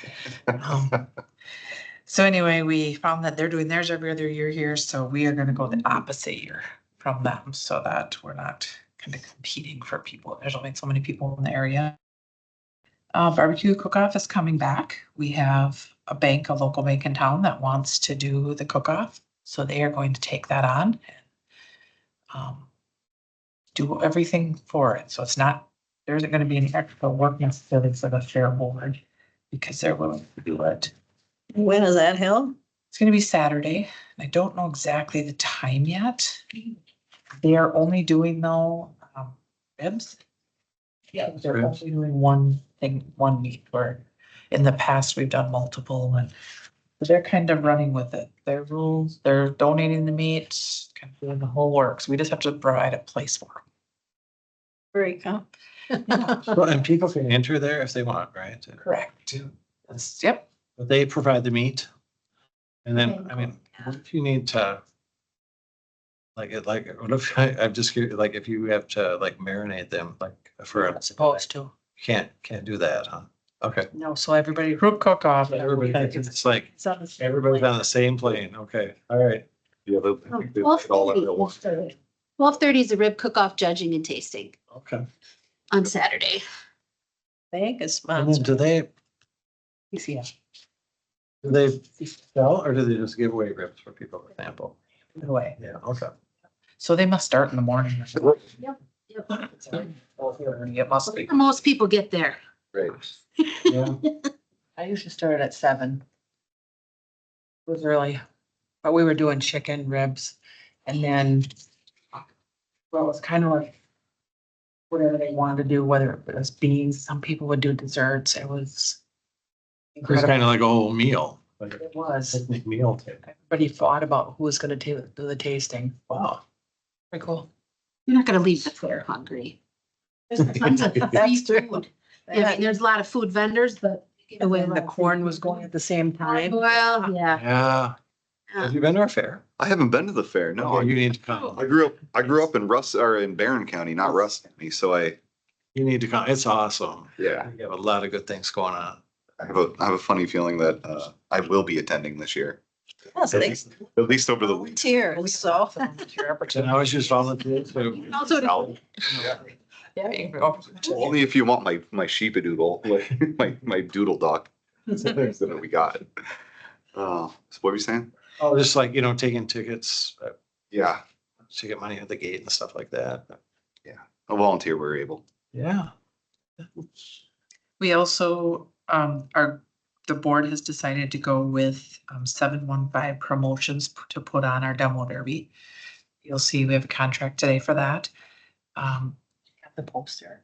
Speaker 1: so anyway, we found that they're doing theirs every other year here. So we are going to go the opposite year from them so that we're not kind of competing for people. There's only so many people in the area. Barbecue cook-off is coming back. We have a local bank in town that wants to do the cook-off. So they are going to take that on and do everything for it. So there isn't going to be any extra work necessarily for the fair board because they're willing to do it.
Speaker 6: When is that held?
Speaker 1: It's going to be Saturday. I don't know exactly the time yet. They are only doing ribs. Yeah, they're
Speaker 2: Ribs.
Speaker 1: only doing one thing, one meat, where in the past we've done multiple and they're kind of running with it. Their rules, they're donating the meat, kind of doing the whole works. We just have to provide a place for them.
Speaker 6: Very cool.
Speaker 2: Well, and people can enter there if they want, right?
Speaker 1: Correct. Yep.
Speaker 2: But they provide the meat. And then, I mean, what if you need to, what if, I'm just curious, like, if you have to marinate them,
Speaker 1: Supposed to.
Speaker 2: can't do that, huh? Okay.
Speaker 1: No, so everybody group cook off.
Speaker 2: It's like, everybody's on the same plane. Okay, all right.
Speaker 3: Yeah, I think they did all that at once.
Speaker 10: 12:30 is a rib cook-off judging and tasting
Speaker 2: Okay.
Speaker 10: on Saturday.
Speaker 6: Bank is
Speaker 2: And then
Speaker 6: sponsored.
Speaker 1: Yeah.
Speaker 2: do they sell or do they just give away ribs for people, for example?
Speaker 1: Away.
Speaker 2: Yeah, okay.
Speaker 1: So they must start in the morning.
Speaker 10: Yep.
Speaker 1: It must be.
Speaker 10: Most people get there.
Speaker 3: Great.
Speaker 2: Yeah.
Speaker 1: I usually start at 7. It was early.
Speaker 11: but we were doing chicken ribs and then, well, it was kind of like whatever they wanted to do, whether it was beans, some people would do desserts. It was
Speaker 2: It's
Speaker 11: incredible.
Speaker 2: kind of like a whole meal, like
Speaker 11: It
Speaker 2: a
Speaker 11: was.
Speaker 2: picnic meal. type.
Speaker 11: Everybody fought about who was gonna do the tasting.
Speaker 2: Wow.
Speaker 11: Pretty cool.
Speaker 10: You're not gonna leave the fair hungry. There's tons of free
Speaker 11: That's true.
Speaker 10: food. I mean, there's a lot of food vendors, but.
Speaker 11: The way the corn was going at the same time.
Speaker 10: Well, yeah.
Speaker 2: Yeah. Have you been to our fair?
Speaker 3: I haven't been to the fair, no.
Speaker 2: Oh, you need to come.
Speaker 3: I grew up in in Barron County, not Russ County, so
Speaker 2: You need to come. It's awesome.
Speaker 3: yeah,
Speaker 2: You have a lot of good things going on.
Speaker 3: I have a funny feeling that I will be attending this year,
Speaker 6: Yes,
Speaker 3: at
Speaker 6: they
Speaker 3: least over the week.
Speaker 6: volunteers, so.
Speaker 2: And I was just volunteering to.
Speaker 10: Also,
Speaker 11: Yeah, you can go.
Speaker 3: Only if you want my sheepadoodle, like my doodle duck. That's the things that we got. So what were you saying?
Speaker 2: Oh, just like, taking tickets,
Speaker 3: Yeah,
Speaker 2: to get money at the gate and stuff like that.
Speaker 3: a volunteer were able.
Speaker 2: Yeah.
Speaker 1: We also, the board has decided to go with 715 Promotions to put on our demo derby. You'll see we have a contract today for that.
Speaker 11: The poster.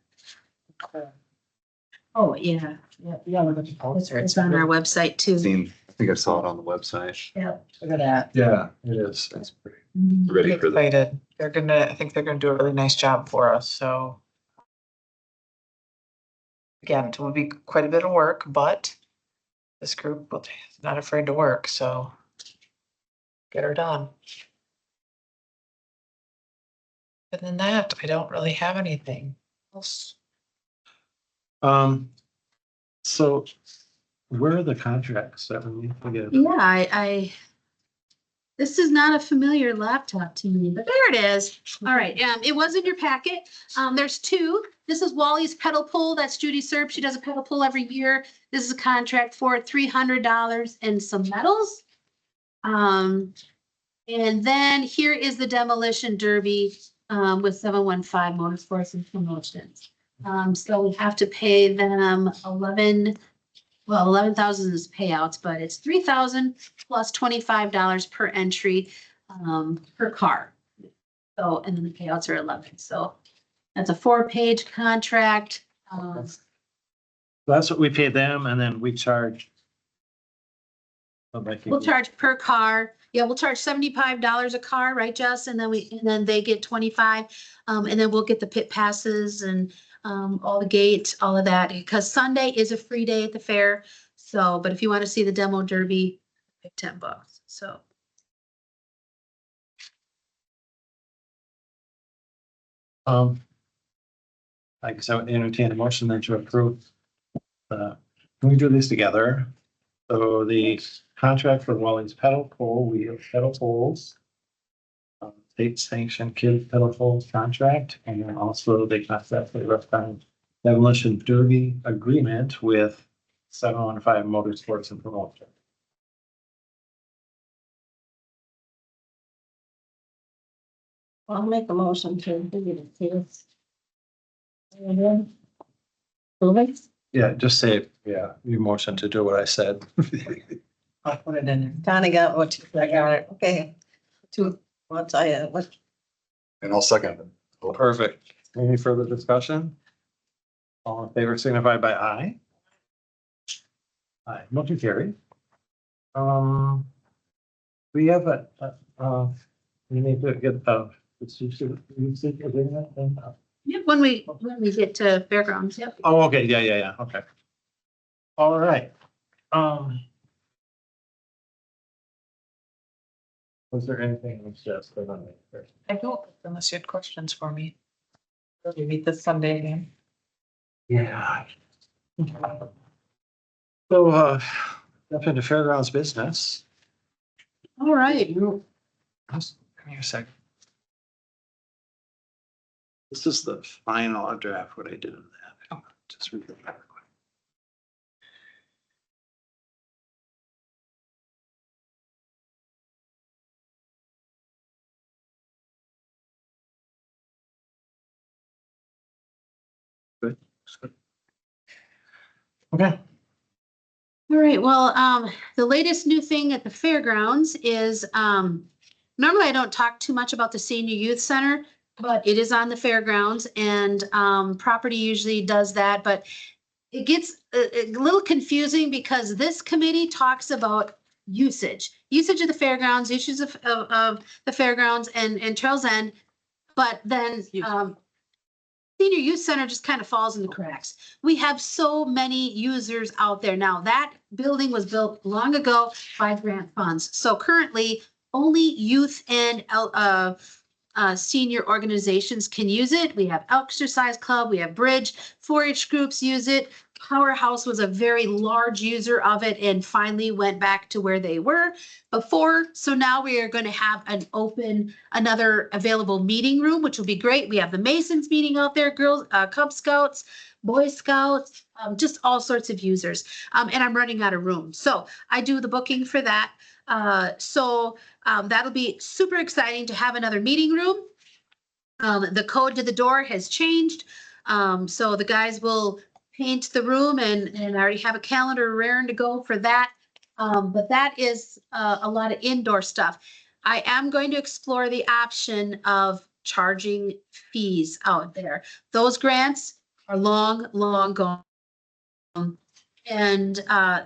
Speaker 10: oh, yeah.
Speaker 11: Yeah, look at the poster.
Speaker 10: It's on our website too.
Speaker 3: I think I saw it on the website.
Speaker 11: Look at that.
Speaker 2: Yeah, it is. It's pretty.
Speaker 3: Ready
Speaker 1: I'm
Speaker 3: for the,
Speaker 1: excited. I think they're gonna do a really nice job for us, so. Again, it will be quite a bit of work, but this group is not afraid to work, so. Get her done. Other than that, I don't really have anything else.
Speaker 2: So where are the contracts that we need to get?
Speaker 10: Yeah, this is not a familiar laptop to me, but there it is. All right, it was in your packet. There's two. This is Wally's pedal pull. That's Judy Serp. She does a pedal pull every year. This is a contract for $300 and some metals. And then here is the demolition derby, with 715 Motorsports and Promotions. So we have to pay them 11,000 is payouts, but it's 3,000 plus $25 per entry, per car. So, and then the payouts are 11. So that's a 4-page contract.
Speaker 2: That's what we pay them and then we charge.
Speaker 10: We'll charge per car. Yeah, we'll charge $75 a car, right, Jess? And then they get 25. And then we'll get the pit passes and all the gates, all of that, because Sunday is a free day at the fair. So, but if you want to see the demo derby, pick $10. So.
Speaker 2: I guess I would entertain a motion then to approve. Can we do these together? So the contract for Wally's pedal pole, we have pedal poles. State sanctioned kid pedal pole contract, and then also the contract for the rough time demolition derby agreement with 715 Motorsports and Promotion.
Speaker 6: I'll make a motion to do this.
Speaker 2: Yeah, just say, yeah, you motion to do what I said.
Speaker 11: I'll put it in there.
Speaker 6: Donnie got what,
Speaker 11: I got it.
Speaker 6: okay. Two, what
Speaker 3: And I'll second it.
Speaker 2: Perfect. Any further discussion? All in favor signify by aye. Aye, motion carried. We have we need to get
Speaker 10: Yep, when we get to fairgrounds, yep.
Speaker 2: Oh, okay, yeah, okay. All right. Was there anything else, Jess, that I missed?
Speaker 1: I don't, unless you had questions for me. We meet this Sunday again.
Speaker 2: Yeah. So, up into fairgrounds business.
Speaker 10: All right.
Speaker 2: Come here a second. This is the final draft, what I did in that. Oh, just read it back quick. Good. Okay.
Speaker 10: All right, well, the latest new thing at the fairgrounds is, normally I don't talk too much about the senior youth center, but it is on the fairgrounds and, property usually does that, but it gets a little confusing because this committee talks about usage of the fairgrounds, issues of the fairgrounds and Trails End. But then, senior youth center just kind of falls in the cracks. We have so many users out there now. That building was built long ago by grant funds. So currently, only youth and senior organizations can use it. We have Exercise Club, we have Bridge, 4-H groups use it. Powerhouse was a very large user of it and finally went back to where they were before. So now we are going to have another available meeting room, which will be great. We have the Masons meeting out there, girls, Cub Scouts, Boy Scouts, just all sorts of users. And I'm running out of room. So I do the booking for that. That'll be super exciting to have another meeting room. The code to the door has changed. So the guys will paint the room and I already have a calendar raring to go for that. But that is a lot of indoor stuff. I am going to explore the option of charging fees out there. Those grants are long gone. And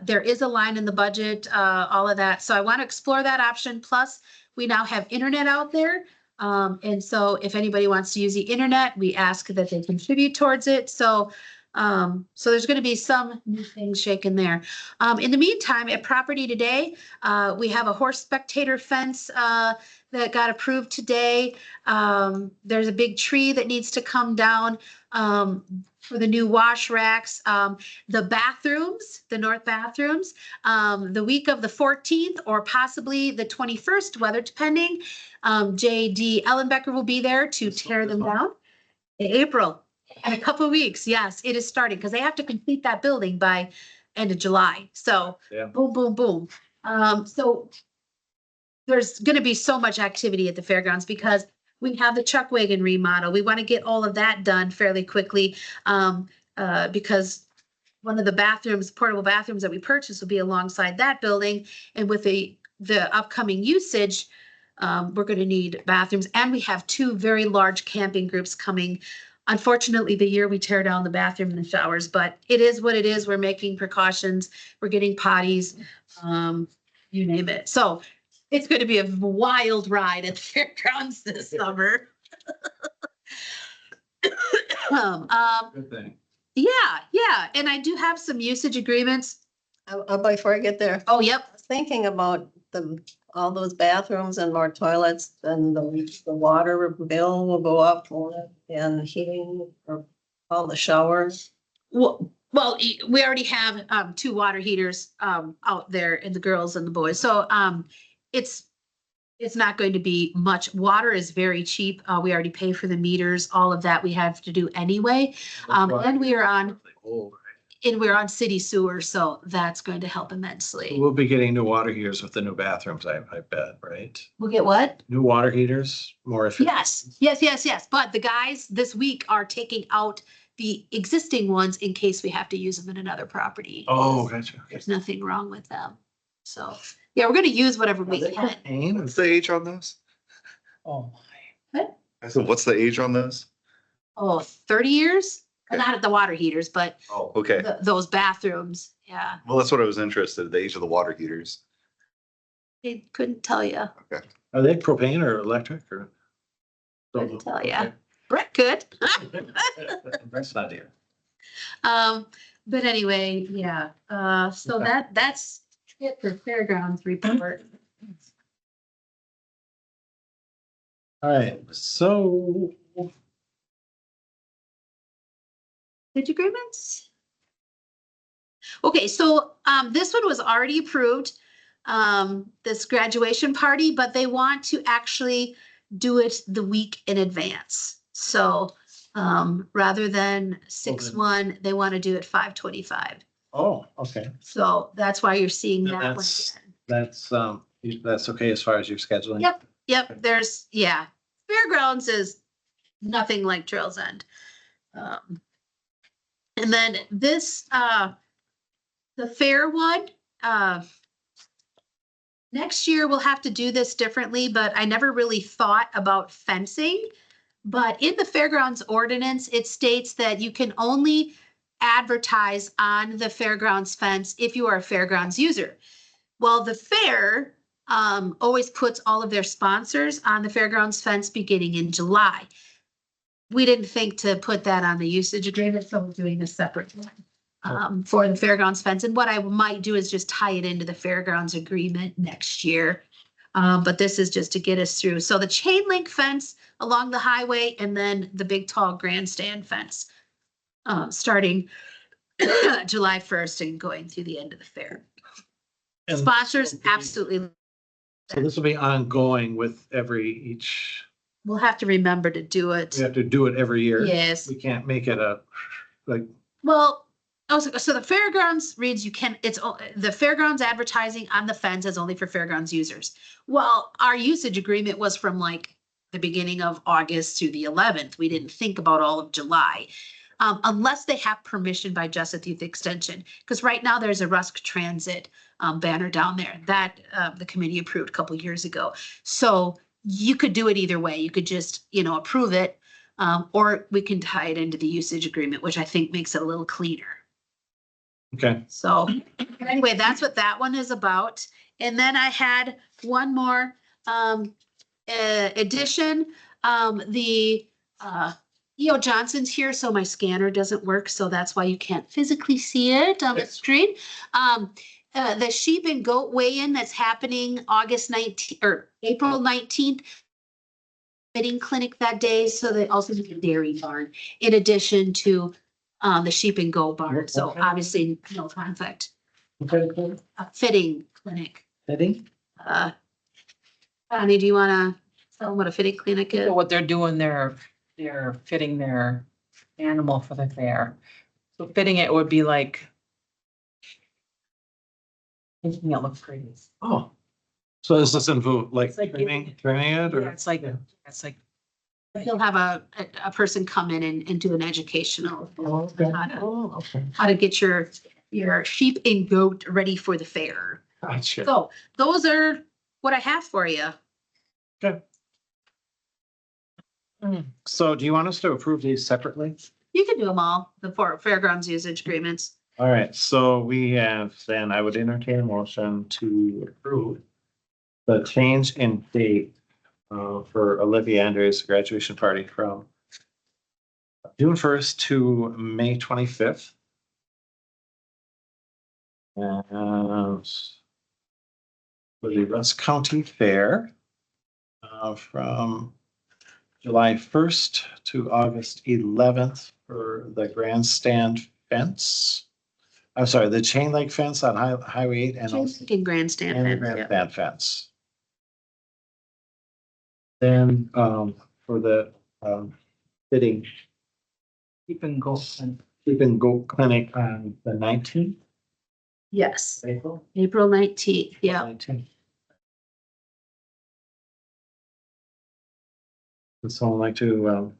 Speaker 10: there is a line in the budget, all of that. So I want to explore that option. Plus, we now have internet out there. And so if anybody wants to use the internet, we ask that they contribute towards it. So there's going to be some new things shaken there. In the meantime, at Property Today, we have a horse spectator fence that got approved today. There's a big tree that needs to come down for the new wash racks. The bathrooms, the north bathrooms, the week of the 14th or possibly the 21st, weather depending, JD Ellenbecker will be there to tear them down in April. In a couple of weeks, yes, it is starting because they have to complete that building by end of July. So
Speaker 2: Yeah.
Speaker 10: boom, boom, boom. So there's going to be so much activity at the fairgrounds because we have the Chuck Wagon remodel. We want to get all of that done fairly quickly because one of the bathrooms, portable bathrooms that we purchased will be alongside that building. And with the upcoming usage, we're going to need bathrooms. And we have 2 very large camping groups coming. Unfortunately, the year we tear down the bathroom and the showers, but it is what it is. We're making precautions. We're getting potties, you name it. So it's going to be a wild ride at the fairgrounds this summer.
Speaker 2: Good thing.
Speaker 10: Yeah. And I do have some usage agreements.
Speaker 6: Before I get there,
Speaker 10: Oh, yep.
Speaker 6: I was thinking about all those bathrooms and more toilets, and the water bill will go up and heating for all the showers.
Speaker 10: Well, we already have 2 water heaters out there in the girls and the boys. So it's not going to be much. Water is very cheap. We already pay for the meters, all of that we have to do anyway. And we're on city sewer, so that's going to help immensely.
Speaker 2: We'll be getting new water heaters with the new bathrooms, I bet, right?
Speaker 10: We'll get what?
Speaker 2: New water heaters, more efficient.
Speaker 10: Yes. But the guys this week are taking out the existing ones in case we have to use them in another property.
Speaker 2: Oh, gotcha. Okay.
Speaker 10: There's nothing wrong with them. So, yeah, we're gonna use whatever we can.
Speaker 3: What's the age on those?
Speaker 11: Oh,
Speaker 3: I said, what's the age on those?
Speaker 10: Oh, 30 years? Not at the water heaters, but
Speaker 3: Oh, okay.
Speaker 10: those bathrooms. Yeah,
Speaker 3: Well, that's what I was interested in, the age of the water heaters.
Speaker 10: I couldn't tell you.
Speaker 2: Are they propane or electric or?
Speaker 10: Couldn't tell ya. Brett could.
Speaker 2: That's not here.
Speaker 10: But anyway, yeah, so
Speaker 2: Okay.
Speaker 10: that's it for fairgrounds report.
Speaker 2: All right, so
Speaker 10: Bid agreements? Okay, so this one was already approved, this graduation party, but they want to actually do it the week in advance. So rather than 6/1, they want to do it 5/25.
Speaker 2: oh, okay.
Speaker 10: So that's why you're seeing
Speaker 2: And
Speaker 10: that one
Speaker 2: that's-
Speaker 10: again.
Speaker 2: That's okay as far as your scheduling?
Speaker 10: Yep, there's, yeah, fairgrounds is nothing like Trails End. And then this The fair one, next year we'll have to do this differently, but I never really thought about fencing. But in the fairgrounds ordinance, it states that you can only advertise on the fairgrounds fence if you are a fairgrounds user. Well, the fair always puts all of their sponsors on the fairgrounds fence beginning in July. We didn't think to put that on the usage agreement, so we're doing a separate one for the fairgrounds fence. And what I might do is just tie it into the fairgrounds agreement next year. But this is just to get us through. So the chain link fence along the highway and then the big tall grandstand fence, starting July 1st and going through the end of the fair.
Speaker 2: And
Speaker 10: Sponsors, absolutely.
Speaker 2: So this will be ongoing with each,
Speaker 10: We'll have to remember to do it.
Speaker 2: we have to do it every year.
Speaker 10: Yes.
Speaker 2: We can't make it like,
Speaker 10: Well, also, so the fairgrounds reads the fairgrounds advertising on the fence is only for fairgrounds users. Well, our usage agreement was from like the beginning of August through the 11th. We didn't think about all of July. Unless they have permission by Jessup Youth Extension, because right now there's a Rusk Transit banner down there that the committee approved a couple years ago. So you could do it either way. You could just, approve it, or we can tie it into the usage agreement, which I think makes it a little cleaner.
Speaker 2: okay,
Speaker 10: So anyway, that's what that one is about. And then I had one more addition. E.O. Johnson's here, so my scanner doesn't work, so that's why you can't physically see it on the screen. The sheep and goat weigh-in that's happening August 19th or April 19th. Fitting clinic that day, so they also do a dairy barn in addition to the sheep and goat barn. So obviously no conflict.
Speaker 2: okay,
Speaker 10: A fitting clinic.
Speaker 2: Eddie?
Speaker 10: Bonnie, do you want to tell them what a fitting clinic is?
Speaker 11: So what they're doing, they're fitting their animal for the fair. So fitting it would be like making it look pretty.
Speaker 2: Oh, so does this involve like
Speaker 11: It's like
Speaker 2: trimming it
Speaker 11: Yeah,
Speaker 2: or?
Speaker 11: it's like,
Speaker 10: He'll have a person come in and do an educational
Speaker 2: Okay.
Speaker 10: how
Speaker 2: Okay.
Speaker 10: to get your sheep and goat ready for the fair.
Speaker 2: Gotcha.
Speaker 10: So those are what I have for you.
Speaker 2: Okay. So do you want us to approve these separately?
Speaker 10: You can do them all, the fairgrounds usage agreements.
Speaker 2: All right, so we have, then I would entertain a motion to approve the change in date for Olivia Andrews' graduation party from June 1st to May 25th. And for the Rusk County Fair from July 1st to August 11th for the grandstand fence. I'm sorry, the chain link fence on Highway 8 and also
Speaker 10: Chicken grandstand.
Speaker 2: and the
Speaker 10: fence, yeah.
Speaker 2: grandstand fence. Then for the fitting
Speaker 11: keep and go. And
Speaker 2: keep and go clinic on the 19th
Speaker 10: Yes,
Speaker 2: April.
Speaker 10: April 19th, yeah.
Speaker 2: 19th. Would someone like to,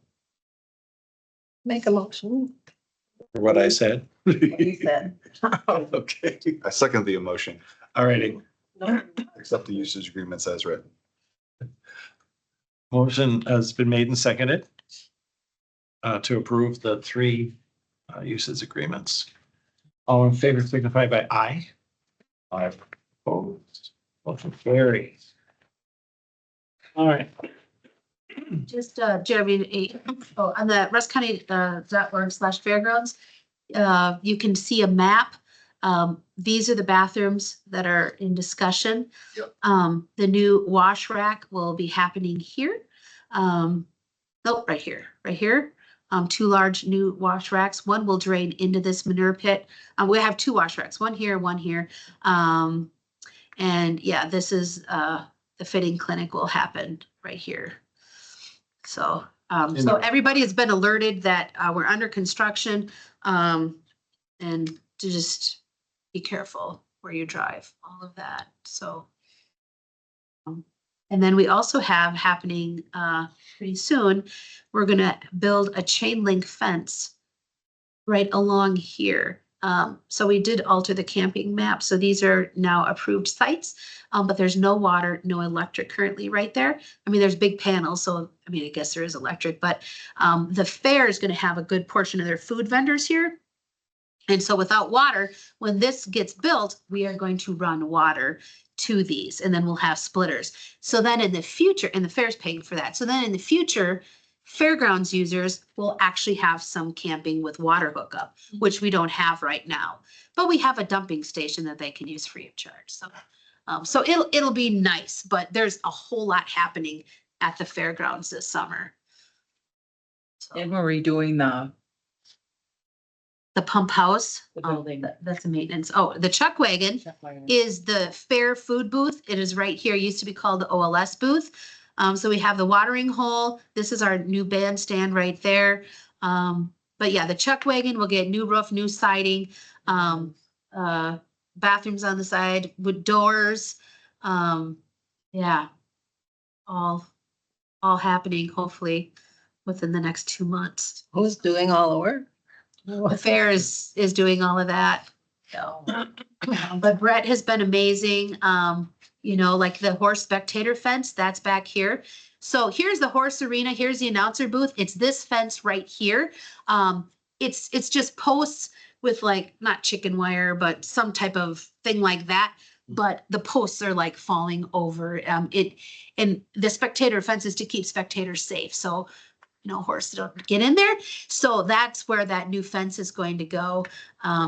Speaker 6: Make a motion.
Speaker 2: for what I said?
Speaker 6: What you said.
Speaker 2: Okay,
Speaker 3: I second the emotion,
Speaker 2: all righty.
Speaker 3: accept the usage agreements as written.
Speaker 2: Motion has been made and seconded to approve the three usage agreements. All in favor signify by aye. Aye. Opposed. Motion carries. All right.
Speaker 10: Just, Jeremy, on the Rusk County, .org/fairgrounds, you can see a map. These are the bathrooms that are in discussion.
Speaker 3: Yep.
Speaker 10: The new wash rack will be happening here. Nope, right here. Two large new wash racks. One will drain into this manure pit. We have two wash racks, one here, one here. And yeah, this is, the fitting clinic will happen right here. So, so everybody has been alerted that, we're under construction, and to just be careful where you drive, all of that, so. And then we also have happening, pretty soon, we're gonna build a chain link fence right along here. So we did alter the camping map. So these are now approved sites. But there's no water, no electric currently right there. I mean, there's big panels, so I mean, I guess there is electric, but the fair is gonna have a good portion of their food vendors here. And so without water, when this gets built, we are going to run water to these, and then we'll have splitters. So then in the future, and the fair's paying for that. So then in the future, fairgrounds users will actually have some camping with water hookup, which we don't have right now. But we have a dumping station that they can use free of charge. So it'll be nice, but there's a whole lot happening at the fairgrounds this summer. So
Speaker 11: And we're redoing
Speaker 10: the pump house,
Speaker 11: the building.
Speaker 10: that's a maintenance. Oh, the chuck wagon is the fair food booth. It is right here. It used to be called the OLS booth. So we have the watering hole. This is our new bandstand right there. But yeah, the chuck wagon will get new roof, new siding, bathrooms on the side with doors. Yeah, all happening hopefully within the next 2 months.
Speaker 6: Who's doing all the work?
Speaker 10: The fair is doing all of that. So, but Brett has been amazing. You know, like the horse spectator fence, that's back here. So here's the horse arena. Here's the announcer booth. It's this fence right here. It's just posts with like, not chicken wire, but some type of thing like that. But the posts are like falling over. And the spectator fence is to keep spectators safe. So, you know, horses don't get in there. So that's where that new fence is going to go,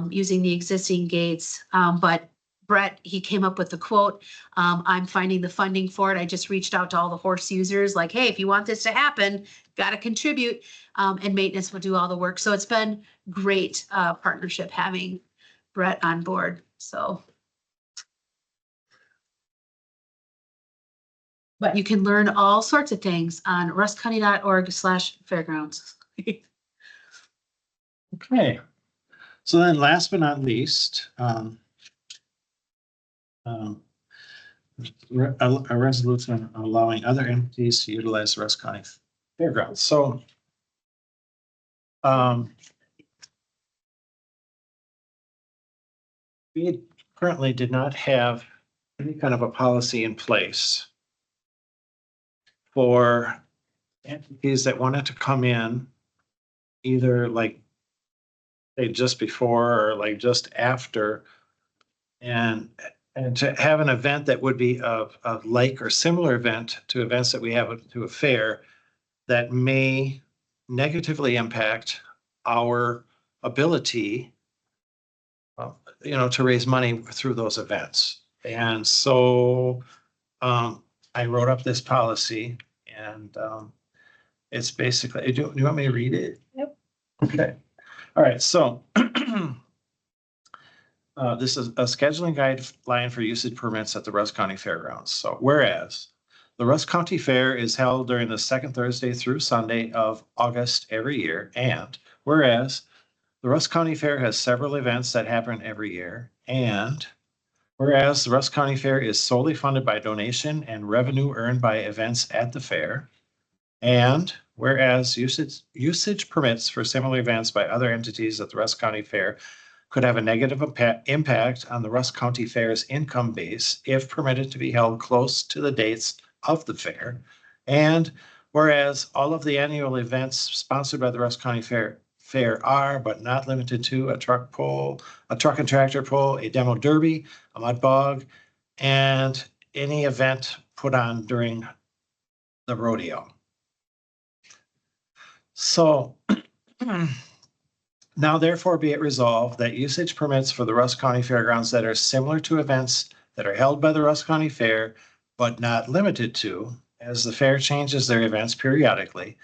Speaker 10: using the existing gates. But Brett, he came up with the quote. I'm finding the funding for it. I just reached out to all the horse users like, hey, if you want this to happen, got to contribute, and maintenance will do all the work. So it's been great partnership having Brett on board. So. But you can learn all sorts of things on russcounty.org/fairgrounds.
Speaker 2: Okay. So then last but not least, a resolution allowing other entities to utilize the Russ County Fairgrounds. So we currently did not have any kind of a policy in place for entities that wanted to come in either like say just before or like just after, and to have an event that would be of like or similar event to events that we have to a fair that may negatively impact our ability, you know, to raise money through those events. And so I wrote up this policy, and it's basically, do you want me to read it?
Speaker 6: Yep.
Speaker 2: Okay. All right. So this is a scheduling guideline for usage permits at the Russ County Fairgrounds. So whereas the Russ County Fair is held during the second Thursday through Sunday of August every year, and whereas the Russ County Fair has several events that happen every year, and whereas the Russ County Fair is solely funded by donation and revenue earned by events at the fair, and whereas usage permits for similar events by other entities at the Russ County Fair could have a negative impact on the Russ County Fair's income base if permitted to be held close to the dates of the fair, and whereas all of the annual events sponsored by the Russ County Fair are, but not limited to, a truck pull, a truck and tractor pull, a demo derby, a mud bog, and any event put on during the rodeo. So now therefore be it resolved that usage permits for the Russ County Fairgrounds that are similar to events that are held by the Russ County Fair, but not limited to, as the fair changes their events periodically,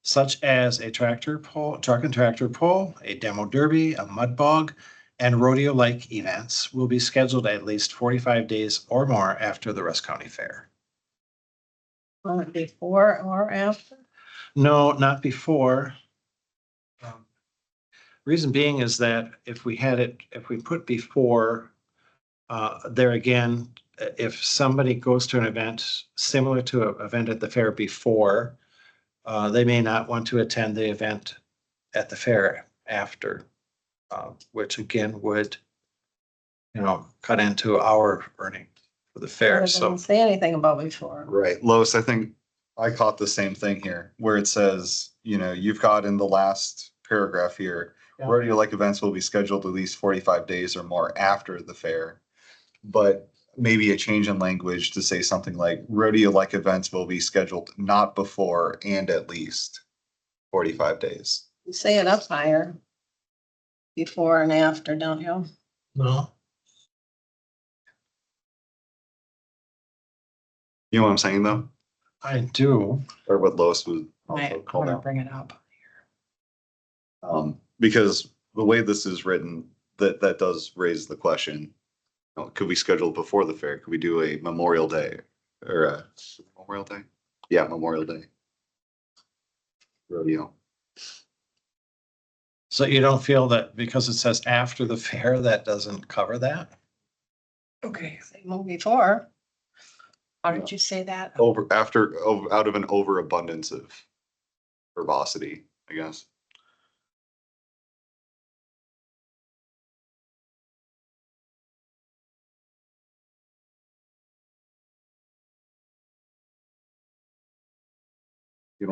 Speaker 2: such as a tractor pull, truck and tractor pull, a demo derby, a mud bog, and rodeo-like events will be scheduled at least 45 days or more after the Russ County Fair.
Speaker 6: Before or after?
Speaker 2: No, not before. Reason being is that if we put before, there again, if somebody goes to an event similar to an event at the fair before, they may not want to attend the event at the fair after. which again would, cut into our earning for the fair.
Speaker 6: I
Speaker 2: So
Speaker 6: didn't say anything about before.
Speaker 3: Right, Lois, I think I caught the same thing here, where it says, you've got in the last paragraph here,
Speaker 2: Yeah.
Speaker 3: rodeo-like events will be scheduled at least 45 days or more after the fair. But maybe a change in language to say something like rodeo-like events will be scheduled not before and at least 45 days.
Speaker 6: You say it up higher. Before and after, don't you?
Speaker 2: no,
Speaker 3: You know what I'm saying, though?
Speaker 2: I do.
Speaker 3: Or what Lois was
Speaker 11: I
Speaker 3: also called
Speaker 11: want to
Speaker 3: out.
Speaker 11: bring it up.
Speaker 3: Because the way this is written, that does raise the question. Could we schedule it before the fair? Could we do a Memorial Day or a Memorial Day? Yeah, Memorial Day. Rodeo.
Speaker 2: So you don't feel that because it says after the fair, that doesn't cover that?
Speaker 11: Okay.
Speaker 6: Say move before.
Speaker 11: How did you say that?
Speaker 3: Out of an overabundance of verbosity, I guess. You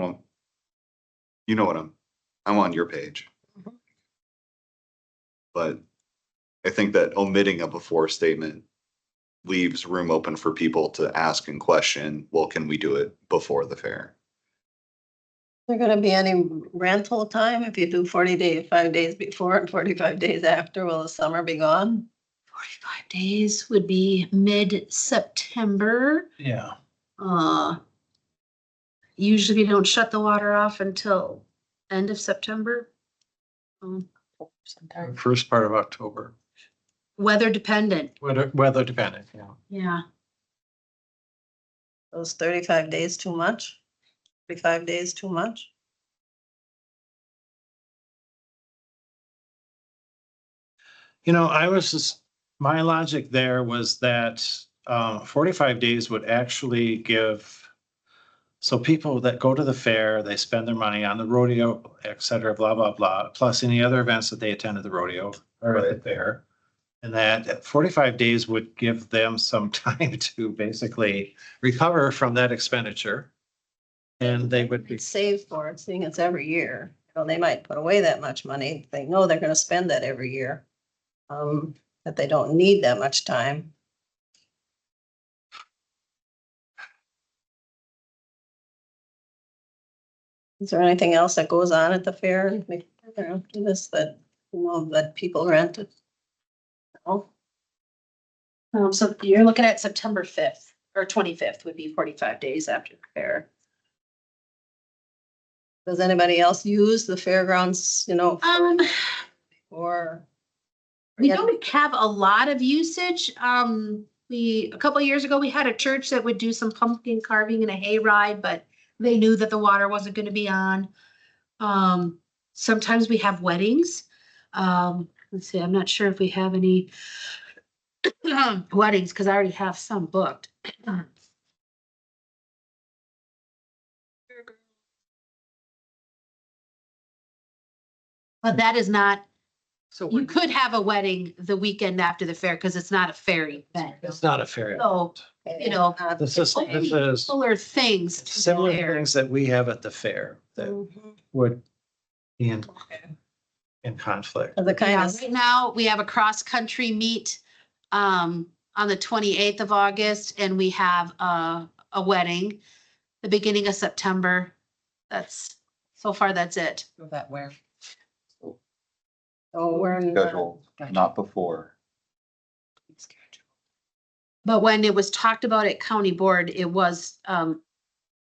Speaker 3: know what I'm on your page.
Speaker 6: Mhm.
Speaker 3: But I think that omitting a before statement leaves room open for people to ask and question, well, can we do it before the fair?
Speaker 6: There gonna be any rental time if you do 5 days before and 45 days after? Will the summer be gone?
Speaker 10: 45 days would be mid-September.
Speaker 2: Yeah.
Speaker 10: Usually we don't shut the water off until end of September.
Speaker 11: Sometime.
Speaker 2: First part of October,
Speaker 10: Weather dependent,
Speaker 2: weather dependent, yeah.
Speaker 10: yeah.
Speaker 6: Those 35 days too much? 35 days too much?
Speaker 2: My logic there was that 45 days would actually give, so people that go to the fair, they spend their money on the rodeo, et cetera, blah, blah, blah, plus any other events that they attend at the rodeo or at the fair. And that 45 days would give them some time to basically recover from that expenditure. And they would be,
Speaker 6: It's saved for it, seeing it's every year. They might put away that much money. They know they're gonna spend that every year. That they don't need that much time. Is there anything else that goes on at the fair? This that people rent it? Oh,
Speaker 10: So you're looking at September 5th or 25th would be 45 days after the fair.
Speaker 6: does anybody else use the fairgrounds, or?
Speaker 10: We don't have a lot of usage. A couple of years ago, we had a church that would do some pumpkin carving and a hayride, but they knew that the water wasn't gonna be on. Sometimes we have weddings. Let's see, I'm not sure if we have any weddings, because I already have some booked. But that is not,
Speaker 11: So
Speaker 10: you could have a wedding the weekend after the fair, because it's not a fair event.
Speaker 2: it's not a fair.
Speaker 10: So,
Speaker 2: This is
Speaker 10: similar things. to the
Speaker 2: similar
Speaker 10: fair.
Speaker 2: things that we have at the fair that would be in conflict.
Speaker 6: The kind
Speaker 10: Yeah,
Speaker 6: of,
Speaker 10: right now, we have a cross-country meet on the 28th of August, and we have a wedding the beginning of September. So far, that's it.
Speaker 11: Go that way.
Speaker 6: we're in.
Speaker 3: Schedule, not before.
Speaker 10: But when it was talked about at county board, it was,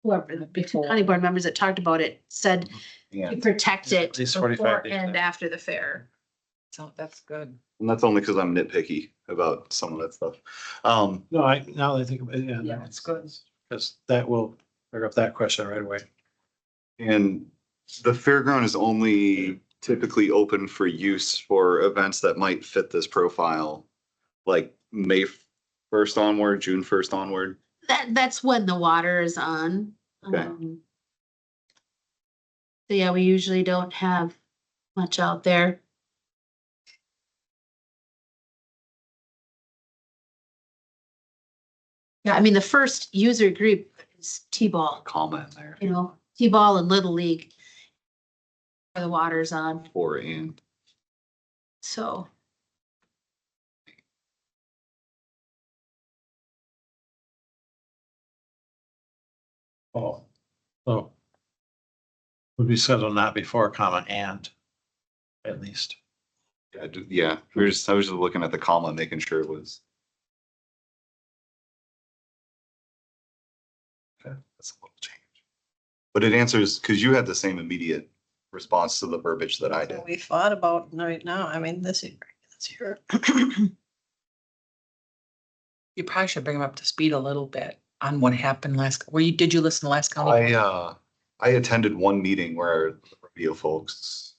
Speaker 10: whoever, the
Speaker 11: Before.
Speaker 10: county board members that talked about it said to
Speaker 3: And
Speaker 10: protect it
Speaker 2: At least 45
Speaker 10: before
Speaker 2: days
Speaker 10: and
Speaker 2: after.
Speaker 10: after the fair.
Speaker 11: So that's good.
Speaker 3: that's only because I'm nitpicky about some of that stuff.
Speaker 2: No, now that I think about it, yeah.
Speaker 11: Yeah, it's good.
Speaker 2: Because that will clear up that question right away.
Speaker 3: And the fairground is only typically open for use for events that might fit this profile, like May 1st onward, June 1st onward.
Speaker 10: That's when the water is on.
Speaker 3: Okay.
Speaker 10: So yeah, we usually don't have much out there. Yeah, I mean, the first user group is T-ball,
Speaker 3: Comma in there.
Speaker 10: you know, T-ball and Little League. Where the water's on,
Speaker 3: For and.
Speaker 10: so.
Speaker 2: Oh, so. Would be settled not before comma and. At least.
Speaker 3: Yeah, I was just looking at the comma, making sure it was. Okay, that's a little change. But it answers, because you had the same immediate response to the verbiage that I did.
Speaker 6: We thought about right now, I mean, this year.
Speaker 11: You probably should bring them up to speed a little bit on what happened did you listen to last county?
Speaker 3: I attended one meeting where the rodeo folks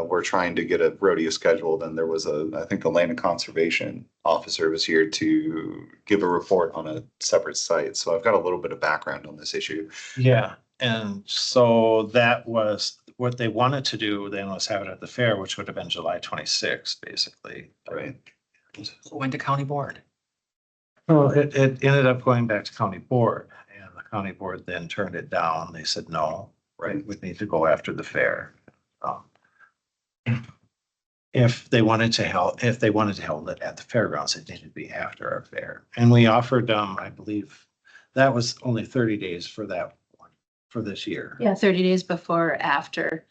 Speaker 3: were trying to get a rodeo scheduled, and there was I think the land and conservation officer was here to give a report on a separate site. So I've got a little bit of background on this issue.
Speaker 2: Yeah, and so that was what they wanted to do then was have it at the fair, which would have been July 26th, basically.
Speaker 3: Right.
Speaker 11: Went to county board.
Speaker 2: Well, it ended up going back to county board, and the county board then turned it down. They said, no,
Speaker 3: Right.
Speaker 2: we need to go after the fair. If they wanted to hold it at the fairgrounds, it needed to be after our fair. And we offered I believe that was only 30 days for that one, for this year.
Speaker 10: Yeah, 30 days before or after.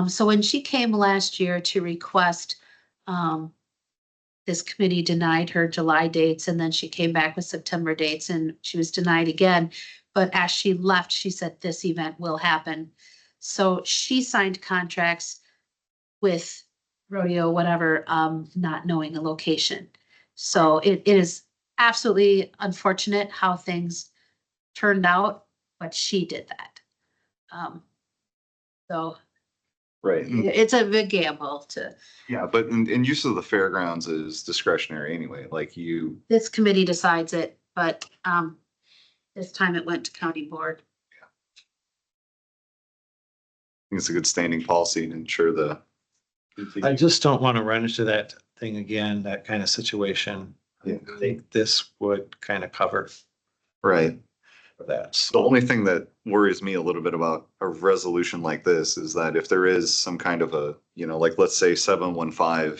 Speaker 10: So when she came last year to request, this committee denied her July dates, and then she came back with September dates and she was denied again. But as she left, she said this event will happen. So she signed contracts with rodeo, whatever, not knowing a location. So it is absolutely unfortunate how things turned out, but she did that. So
Speaker 3: Right.
Speaker 10: it's a big gamble to,
Speaker 3: Yeah, but in use of the fairgrounds is discretionary anyway, like you.
Speaker 10: this committee decides it, but, this time it went to county board.
Speaker 3: I think it's a good standing policy to ensure
Speaker 2: I just don't want to run into that thing again, that kind of situation.
Speaker 3: Yeah.
Speaker 2: I think this would kind of cover
Speaker 3: Right.
Speaker 2: for that.
Speaker 3: The
Speaker 2: So
Speaker 3: only thing that worries me a little bit about a resolution like this is that if there is some kind of a, like, let's say 715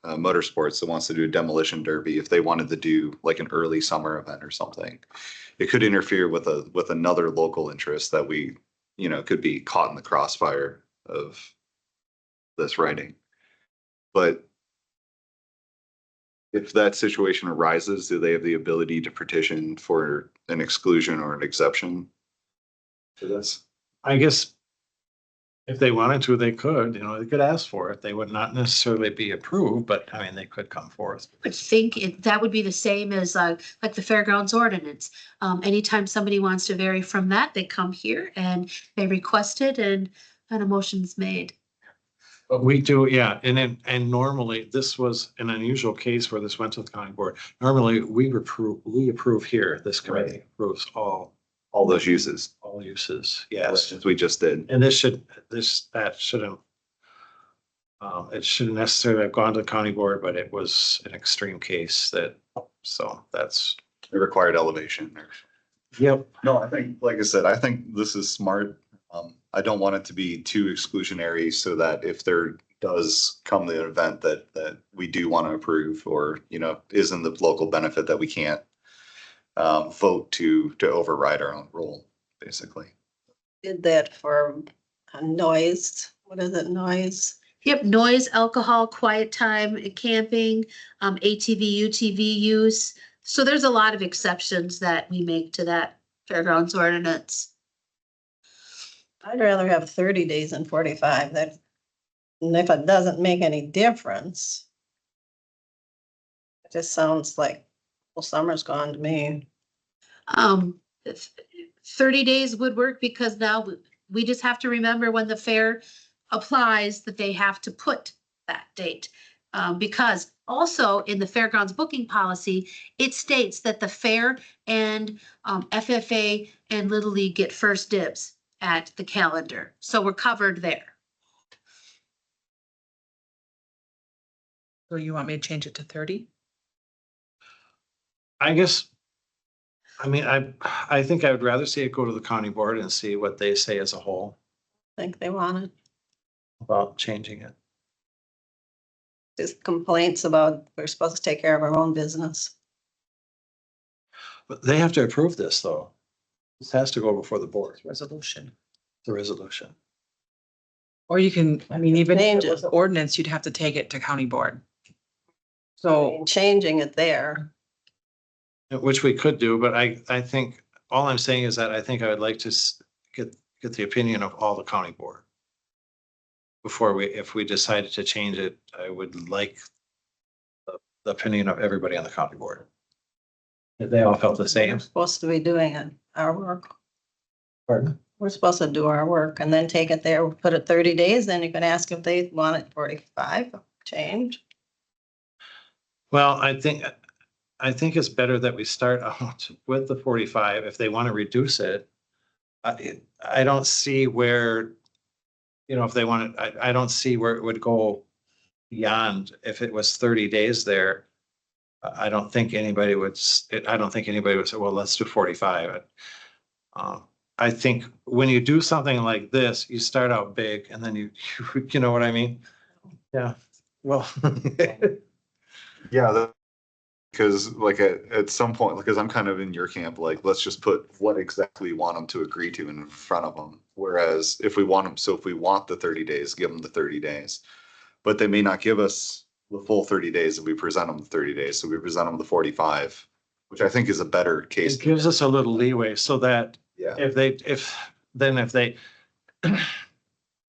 Speaker 3: Motorsports that wants to do a demolition derby, if they wanted to do like an early summer event or something, it could interfere with another local interest that we, could be caught in the crossfire of this writing. But if that situation arises, do they have the ability to petition for an exclusion or an exception to this?
Speaker 2: I guess if they wanted to, they could, they could ask for it. They would not necessarily be approved, but I mean, they could come forth.
Speaker 10: I think that would be the same as like the fairgrounds ordinance. Anytime somebody wants to vary from that, they come here and they request it and a motion's made.
Speaker 2: But we do, yeah, and normally this was an unusual case where this went to the county board. Normally, we approve here, this committee approves all
Speaker 3: Those uses,
Speaker 2: uses, yes.
Speaker 3: as we just did.
Speaker 2: And that shouldn't, it shouldn't necessarily have gone to the county board, but it was an extreme case so that's.
Speaker 3: It required elevation.
Speaker 2: Yep.
Speaker 3: No, I think, like I said, I think this is smart. I don't want it to be too exclusionary so that if there does come the event that we do want to approve or, is in the local benefit that we can't vote to override our own rule, basically.
Speaker 6: Did that for noise, what is it, noise?
Speaker 10: Yep, noise, alcohol, quiet time, camping, ATV, UTV use. So there's a lot of exceptions that we make to that fairgrounds ordinance.
Speaker 6: I'd rather have 30 days than 45. And if it doesn't make any difference, it just sounds like, well, summer's gone to me.
Speaker 10: 30 days would work because now we just have to remember when the fair applies that they have to put that date. Because also in the fairgrounds booking policy, it states that the fair and FFA and Little League get first dibs at the calendar. So we're covered there.
Speaker 11: So you want me to change it to 30?
Speaker 2: I guess I mean, I think I would rather see it go to the county board and see what they say as a whole
Speaker 6: Think they want it.
Speaker 2: about changing it.
Speaker 6: Just complaints about we're supposed to take care of our own business.
Speaker 2: But they have to approve this, though. This has to go before the board,
Speaker 11: Resolution.
Speaker 2: the resolution.
Speaker 11: Or you can, I mean, even if
Speaker 6: Change
Speaker 11: it was
Speaker 6: it.
Speaker 11: an ordinance, you'd have to take it to county board. So,
Speaker 6: Changing it there.
Speaker 2: Which we could do, but I think, all I'm saying is that I think I would like to get the opinion of all the county board. Before if we decided to change it, I would like the opinion of everybody on the county board. If they all felt the
Speaker 6: We're
Speaker 2: same.
Speaker 6: supposed to be doing it, our work.
Speaker 2: Pardon?
Speaker 6: We're supposed to do our work and then take it there, put it 30 days, then you can ask if they want it 45, change.
Speaker 2: Well, I think it's better that we start out with the 45. If they want to reduce it, I don't see where, if they want it, I don't see where it would go beyond. If it was 30 days there, I don't think anybody would say, well, let's do 45. I think when you do something like this, you start out big and then you know what I mean? Yeah, well.
Speaker 3: Yeah, because like at some point, because I'm kind of in your camp, like, let's just put what exactly we want them to agree to in front of them. Whereas if we want the 30 days, give them the 30 days. But they may not give us the full 30 days if we present them the 30 days. So we present them the 45, which I think is a better case.
Speaker 2: It gives us a little leeway so that
Speaker 3: Yeah,
Speaker 2: if they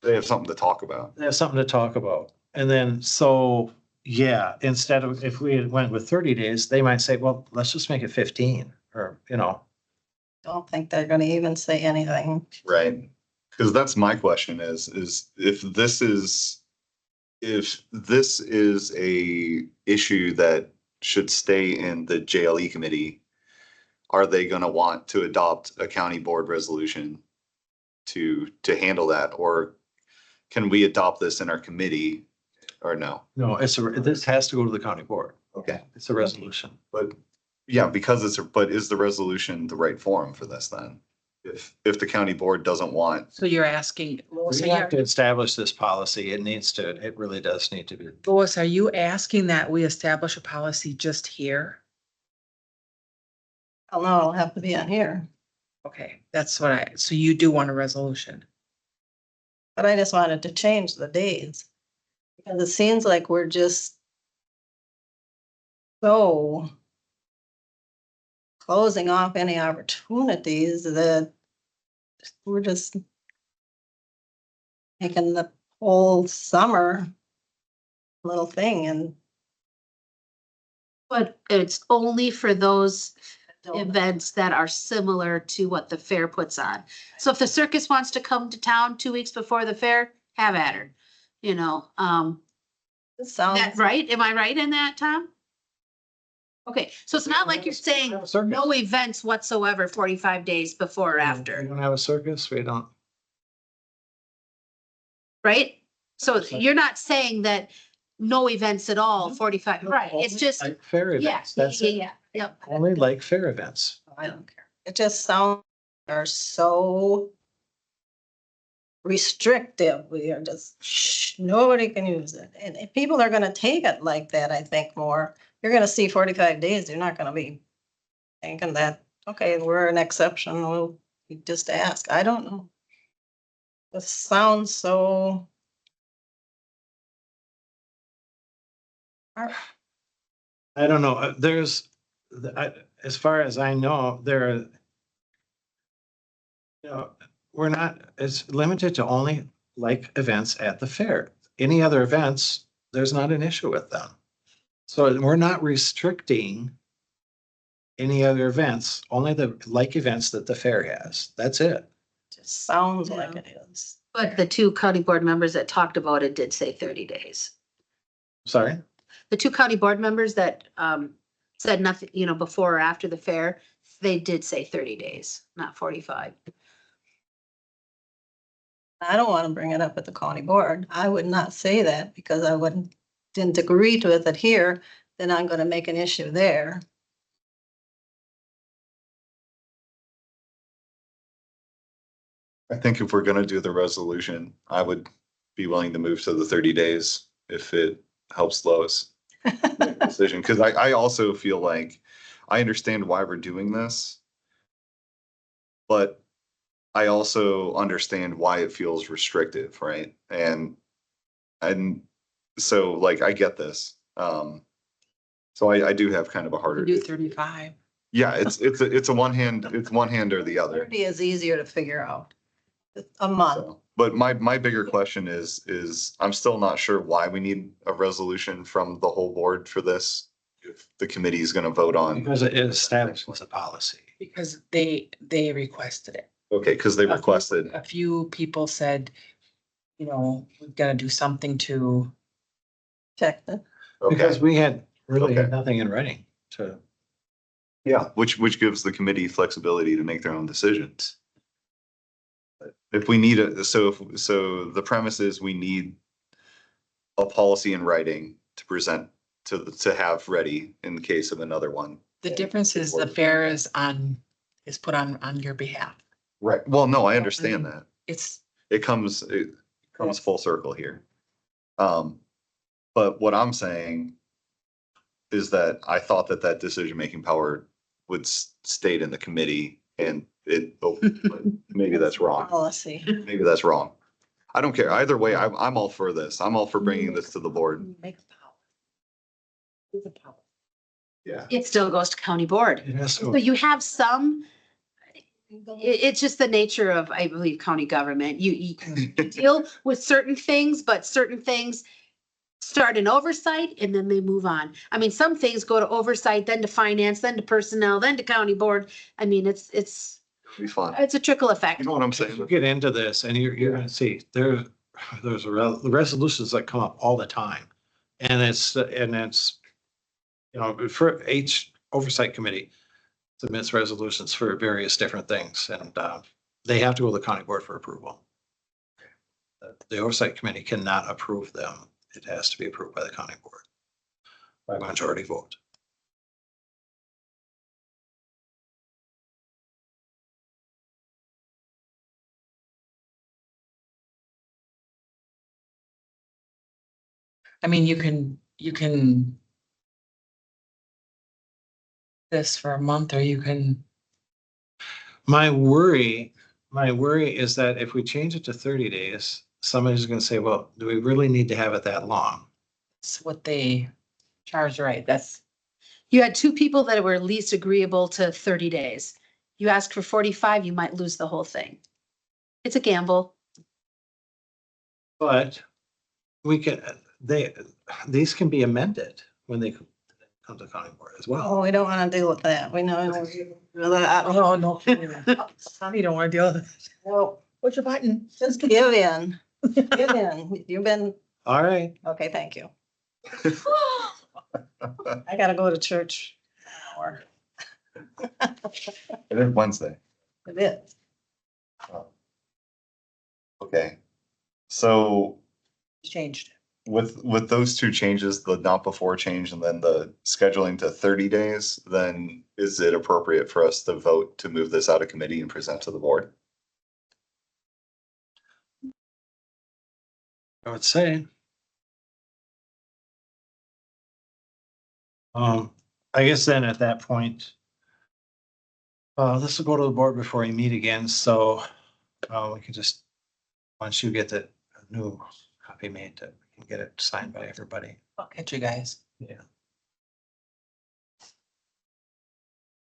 Speaker 3: they have something to talk about.
Speaker 2: have something to talk about. And then, so, yeah, instead of, if we had went with 30 days, they might say, well, let's just make it 15 or,
Speaker 6: Don't think they're gonna even say anything.
Speaker 3: Right. Because that's my question is if this is a issue that should stay in the JLE committee, are they gonna want to adopt a county board resolution to handle that? Or can we adopt this in our committee or no?
Speaker 2: no, this has to go to the county board.
Speaker 3: Okay.
Speaker 2: It's a resolution.
Speaker 3: But yeah, because but is the resolution the right forum for this then? If the county board doesn't want,
Speaker 11: so you're asking, Lois,
Speaker 2: We
Speaker 11: are
Speaker 2: have to
Speaker 11: you-
Speaker 2: establish this policy. It really does need to be.
Speaker 11: Lois, are you asking that we establish a policy just here?
Speaker 6: I'll know, it'll have to be on here.
Speaker 11: Okay, that's what so you do want a resolution.
Speaker 6: But I just wanted to change the days. Because it seems like we're just so closing off any opportunities that we're just making the whole summer little thing and
Speaker 10: But it's only for those events that are similar to what the fair puts on. So if the circus wants to come to town 2 weeks before the fair, have at her.
Speaker 6: it sounds.
Speaker 10: That right? Am I right in that, Tom? Okay, so it's not like you're saying
Speaker 2: We don't have a circus.
Speaker 10: no events whatsoever 45 days before or
Speaker 2: We
Speaker 10: after,
Speaker 2: don't have a circus. We don't.
Speaker 10: right? So you're not saying that no events at all, 45, right? It's just,
Speaker 2: Like fair
Speaker 10: yeah,
Speaker 2: events.
Speaker 10: yeah,
Speaker 2: That's
Speaker 10: yeah,
Speaker 2: it.
Speaker 10: yeah, yep.
Speaker 2: Only like fair events.
Speaker 6: I don't care. It just sounds, are so restrictive. We are just, nobody can use it. And if people are gonna take it like that, I think more. You're gonna see 45 days, you're not gonna be thinking that, okay, we're an exception, we'll just ask. I don't know. It sounds so.
Speaker 2: I don't know. As far as I know, we're not, it's limited to only like events at the fair. Any other events, there's not an issue with them. So we're not restricting any other events, only the like events that the fair has. That's it.
Speaker 6: Just sounds like it is.
Speaker 10: But the two county board members that talked about it did say 30 days.
Speaker 2: Sorry?
Speaker 10: The two county board members that said nothing, before or after the fair, they did say 30 days, not 45.
Speaker 6: I don't want to bring it up at the county board. I would not say that because I didn't agree to it here, then I'm gonna make an issue there.
Speaker 3: I think if we're gonna do the resolution, I would be willing to move to the 30 days if it helps Lois make a decision. Cause I also feel like I understand why we're doing this. But I also understand why it feels restrictive, right? And so like I get this. So I do have kind of a harder.
Speaker 11: Do 35.
Speaker 3: Yeah, it's one hand or the other.
Speaker 6: 30 is easier to figure out. A month.
Speaker 3: So, but my bigger question is I'm still not sure why we need a resolution from the whole board for this. If the committee is gonna vote on.
Speaker 2: Because it establishes a policy.
Speaker 11: Because they requested it.
Speaker 3: Okay, because they requested,
Speaker 11: A few people said, you know, we've got to do something to,
Speaker 6: Check it.
Speaker 2: Because
Speaker 3: okay,
Speaker 2: we had really
Speaker 3: Okay.
Speaker 2: nothing in writing to.
Speaker 3: yeah, which gives the committee flexibility to make their own decisions. If we need so the premise is we need a policy in writing to present to have ready in the case of another one.
Speaker 11: the difference is the fair is put on your behalf.
Speaker 3: Right. Well, no, I understand that.
Speaker 11: It's,
Speaker 3: It comes full circle here. But what I'm saying is that I thought that decision-making power would stayed in the committee and maybe that's wrong.
Speaker 6: Policy.
Speaker 3: Maybe that's wrong. I don't care. Either way, I'm all for this. I'm all for bringing this to the board.
Speaker 11: make the power. It's a power.
Speaker 3: Yeah.
Speaker 10: It still goes to county board.
Speaker 2: It has
Speaker 10: So
Speaker 2: to,
Speaker 10: you have some, it's just the nature of, I believe, county government. You can deal with certain things, but certain things start in oversight and then they move on. I mean, some things go to oversight, then to finance, then to personnel, then to county board. I mean, it's
Speaker 3: Be fun.
Speaker 10: a trickle effect.
Speaker 3: You know what I'm
Speaker 2: if you
Speaker 3: saying?
Speaker 2: get into this and you're gonna see, there's resolutions that come up all the time. And it's, you know, for each oversight committee submits resolutions for various different things and, they have to go to the county board for approval. The oversight committee cannot approve them. It has to be approved by the county board by majority vote.
Speaker 11: I mean, you can this for a month or you can,
Speaker 2: My worry is that if we change it to 30 days, somebody's gonna say, well, do we really need to have it that long?
Speaker 11: it's what they charge, right? That's,
Speaker 10: You had two people that were least agreeable to 30 days. You ask for 45, you might lose the whole thing. It's a gamble.
Speaker 2: But we can, these can be amended when they come to county board as well.
Speaker 6: Oh, we don't want to deal with that. We know.
Speaker 11: oh, no. You don't want to deal with it.
Speaker 6: No,
Speaker 11: Push a button.
Speaker 6: just give in. Give in. You've been,
Speaker 2: All right.
Speaker 6: okay, thank you. I gotta go to church. Or
Speaker 3: It is Wednesday.
Speaker 6: it is.
Speaker 3: Okay. So
Speaker 11: Changed.
Speaker 3: with those two changes, the not before change and then the scheduling to 30 days, then is it appropriate for us to vote to move this out of committee and present to the board?
Speaker 2: I would say. I guess then at that point, this will go to the board before we meet again, so, we can just, once you get the new copy made, we can get it signed by everybody.
Speaker 11: I'll catch you guys.
Speaker 2: Yeah.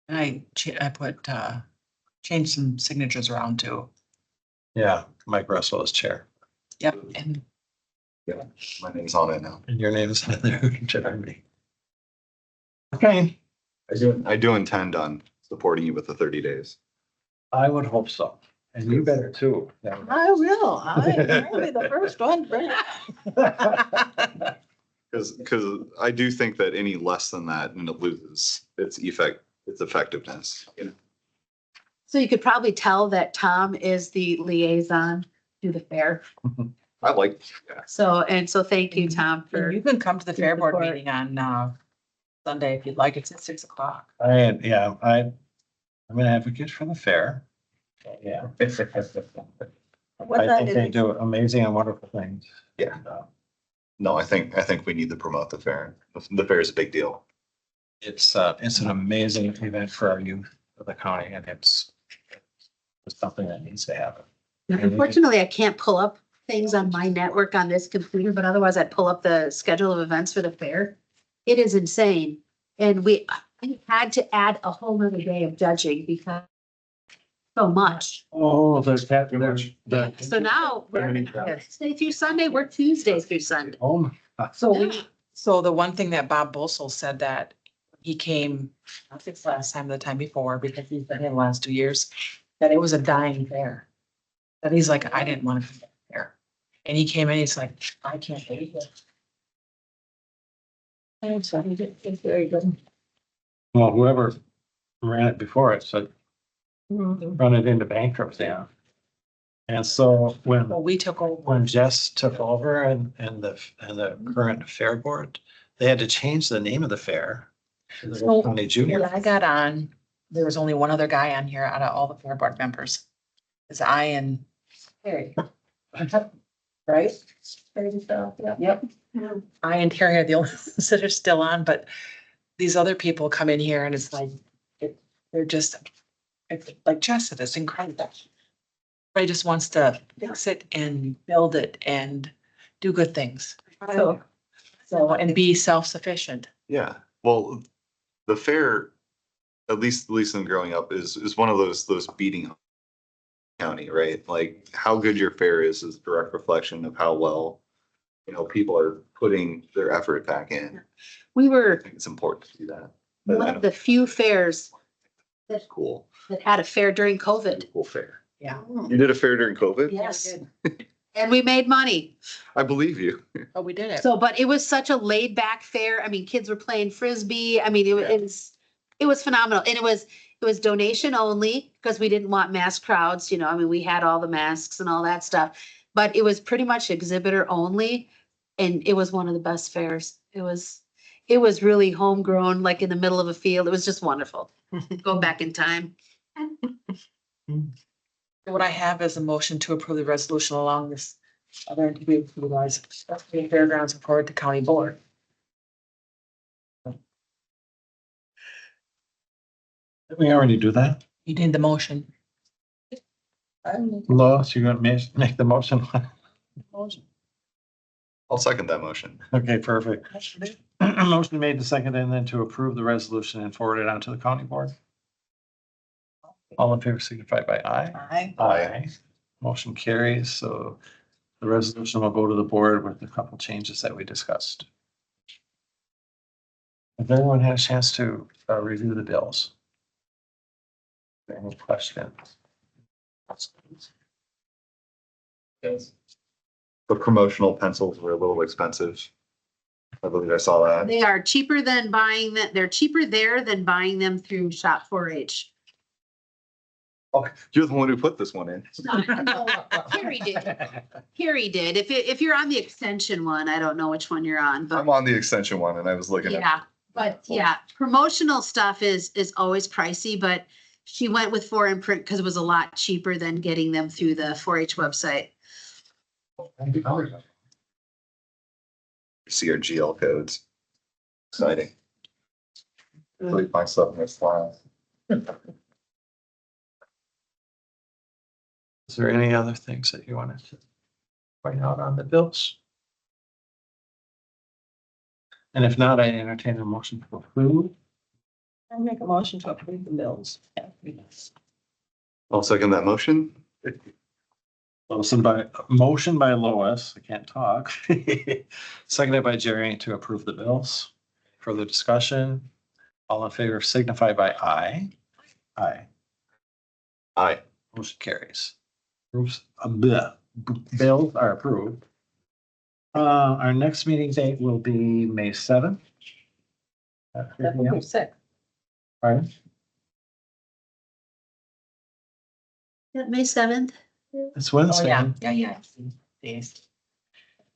Speaker 11: And I put, changed some signatures around too.
Speaker 2: Yeah, Mike Russell is chair,
Speaker 11: Yep, and
Speaker 3: Yeah, my name's on it now.
Speaker 2: and your name is on there, Jeremy. Okay,
Speaker 3: I do intend on supporting you with the 30 days.
Speaker 2: I would hope so, and you better too.
Speaker 6: I will. I'll be the first one. Bring it.
Speaker 3: Because I do think that any less than that and it loses its effectiveness. You know?
Speaker 10: So you could probably tell that Tom is the liaison to the fair.
Speaker 3: I like, yeah.
Speaker 10: So thank you, Tom,
Speaker 11: and
Speaker 10: for,
Speaker 11: you can come to the fair board
Speaker 10: Support.
Speaker 11: meeting on, Sunday if you'd like. It's at 6:00.
Speaker 2: I'm an advocate for the fair. Yeah.
Speaker 6: What
Speaker 2: I
Speaker 6: time
Speaker 2: think
Speaker 6: did
Speaker 2: they
Speaker 6: we-
Speaker 2: do amazing and wonderful things.
Speaker 3: Yeah. No, I think we need to promote the fair. The fair is a big deal.
Speaker 2: It's an amazing event for our youth of the county, and it's something that needs to happen.
Speaker 10: Unfortunately, I can't pull up things on my network on this computer, but otherwise I'd pull up the schedule of events for the fair. It is insane. And we had to add a whole nother day of judging because so much.
Speaker 2: Oh, there's that.
Speaker 3: Too much.
Speaker 10: So now we're Wednesday through Sunday, we're Tuesday through Sunday.
Speaker 2: Oh,
Speaker 11: So the one thing that Bob Bossel said that he came, I think it's last time, or the time before, because he's been here the last 2 years, that it was a dying fair. That he's like, I didn't want to come there. And he came in, he's like, I can't believe it. And so he did, it's very good.
Speaker 2: well, whoever ran it before it said, run it into bankruptcy. And so
Speaker 11: Well, we took over.
Speaker 2: when Jess took over and the current fair board, they had to change the name of the fair. To the
Speaker 11: So,
Speaker 2: County
Speaker 11: Yeah,
Speaker 2: Junior.
Speaker 11: I got on, there was only one other guy on here out of all the fair board members. It's I and Terry. Right? Yep. I and Terry are the only ones that are still on, but these other people come in here and it's like, they're just, it's like Jess said, it's incredible. Everybody just wants to fix it and build it and do good things. So, and be self-sufficient.
Speaker 3: Yeah, well, the fair, at least in growing up, is one of those beating county, right? Like how good your fair is a direct reflection of how well, people are putting their effort back in.
Speaker 10: We were
Speaker 3: I think it's important to do that.
Speaker 10: one of the few fairs
Speaker 3: Cool,
Speaker 10: that had a fair during COVID.
Speaker 3: cool fair.
Speaker 11: Yeah.
Speaker 3: You did a fair during COVID?
Speaker 10: Yes. And we made money.
Speaker 3: I believe you.
Speaker 11: Oh, we did it.
Speaker 10: So, but it was such a laid back fair. I mean, kids were playing Frisbee. I mean, it was phenomenal. And it was donation only because we didn't want mass crowds, I mean, we had all the masks and all that stuff. But it was pretty much exhibitor only. And it was one of the best fairs. It was really homegrown, like in the middle of a field. It was just wonderful. Go back in time.
Speaker 11: What I have is a motion to approve the resolution along this other entity supervise fairgrounds and forward to county board.
Speaker 2: Did we already do that?
Speaker 11: You did the motion.
Speaker 2: Lois, you're gonna make the motion?
Speaker 3: I'll second that motion.
Speaker 2: Okay, perfect. Motion made to second and then to approve the resolution and forward it on to the county board. All in favor signify by aye. Aye. Motion carries, so the resolution will go to the board with a couple changes that we discussed. If everyone had a chance to review the bills. Any questions?
Speaker 3: The promotional pencils were a little expensive. I believe I saw that.
Speaker 10: They are cheaper than buying them. They're cheaper there than buying them through Shop 4-H.
Speaker 3: Oh, you're the one who put this one in.
Speaker 10: Carrie did. Carrie did. If you're on the extension one, I don't know which one you're on, but
Speaker 3: I'm on the extension one and I was looking at.
Speaker 10: yeah. But yeah, promotional stuff is always pricey, but she went with 4imprint because it was a lot cheaper than getting them through the 4-H website.
Speaker 3: See our GL codes. Exciting. Leave my stuff in this file.
Speaker 2: Is there any other things that you wanted to point out on the bills? And if not, I entertain a motion to approve.
Speaker 6: I make a motion to approve the bills.
Speaker 3: I'll second that motion.
Speaker 2: Motion by Lois, I can't talk. Seconded by Jerry to approve the bills. Further discussion? All in favor signify by aye. Aye.
Speaker 3: Aye.
Speaker 2: Motion carries. Bills are approved. Our next meeting date will be May 7th. at 3 p.m. Pardon?
Speaker 10: Yeah, May 7th.
Speaker 2: It's
Speaker 11: Oh,
Speaker 2: Wednesday.
Speaker 11: yeah. Days.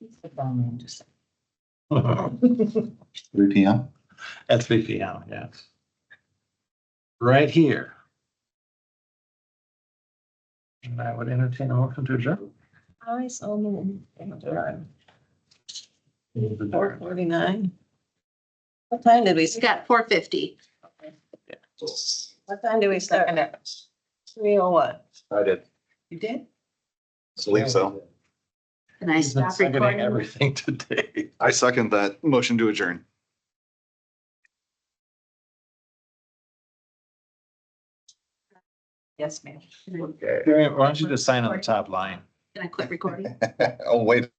Speaker 3: 3 p.m.
Speaker 2: At 3 p.m., yes. Right here. And I would entertain a motion to adjourn.
Speaker 6: I saw them. 4:49. What time did we,
Speaker 10: We got 4:50.
Speaker 6: what time did we start? 3:01.
Speaker 3: I did.
Speaker 11: You did?
Speaker 3: Believe so.
Speaker 10: And I
Speaker 2: He's been
Speaker 10: stopped
Speaker 2: seconding
Speaker 10: recording.
Speaker 2: everything today.
Speaker 3: I second that motion to adjourn.
Speaker 11: Yes, ma'am.
Speaker 2: Why don't you just sign on the top line?
Speaker 10: Can I quit recording?
Speaker 3: Oh, wait.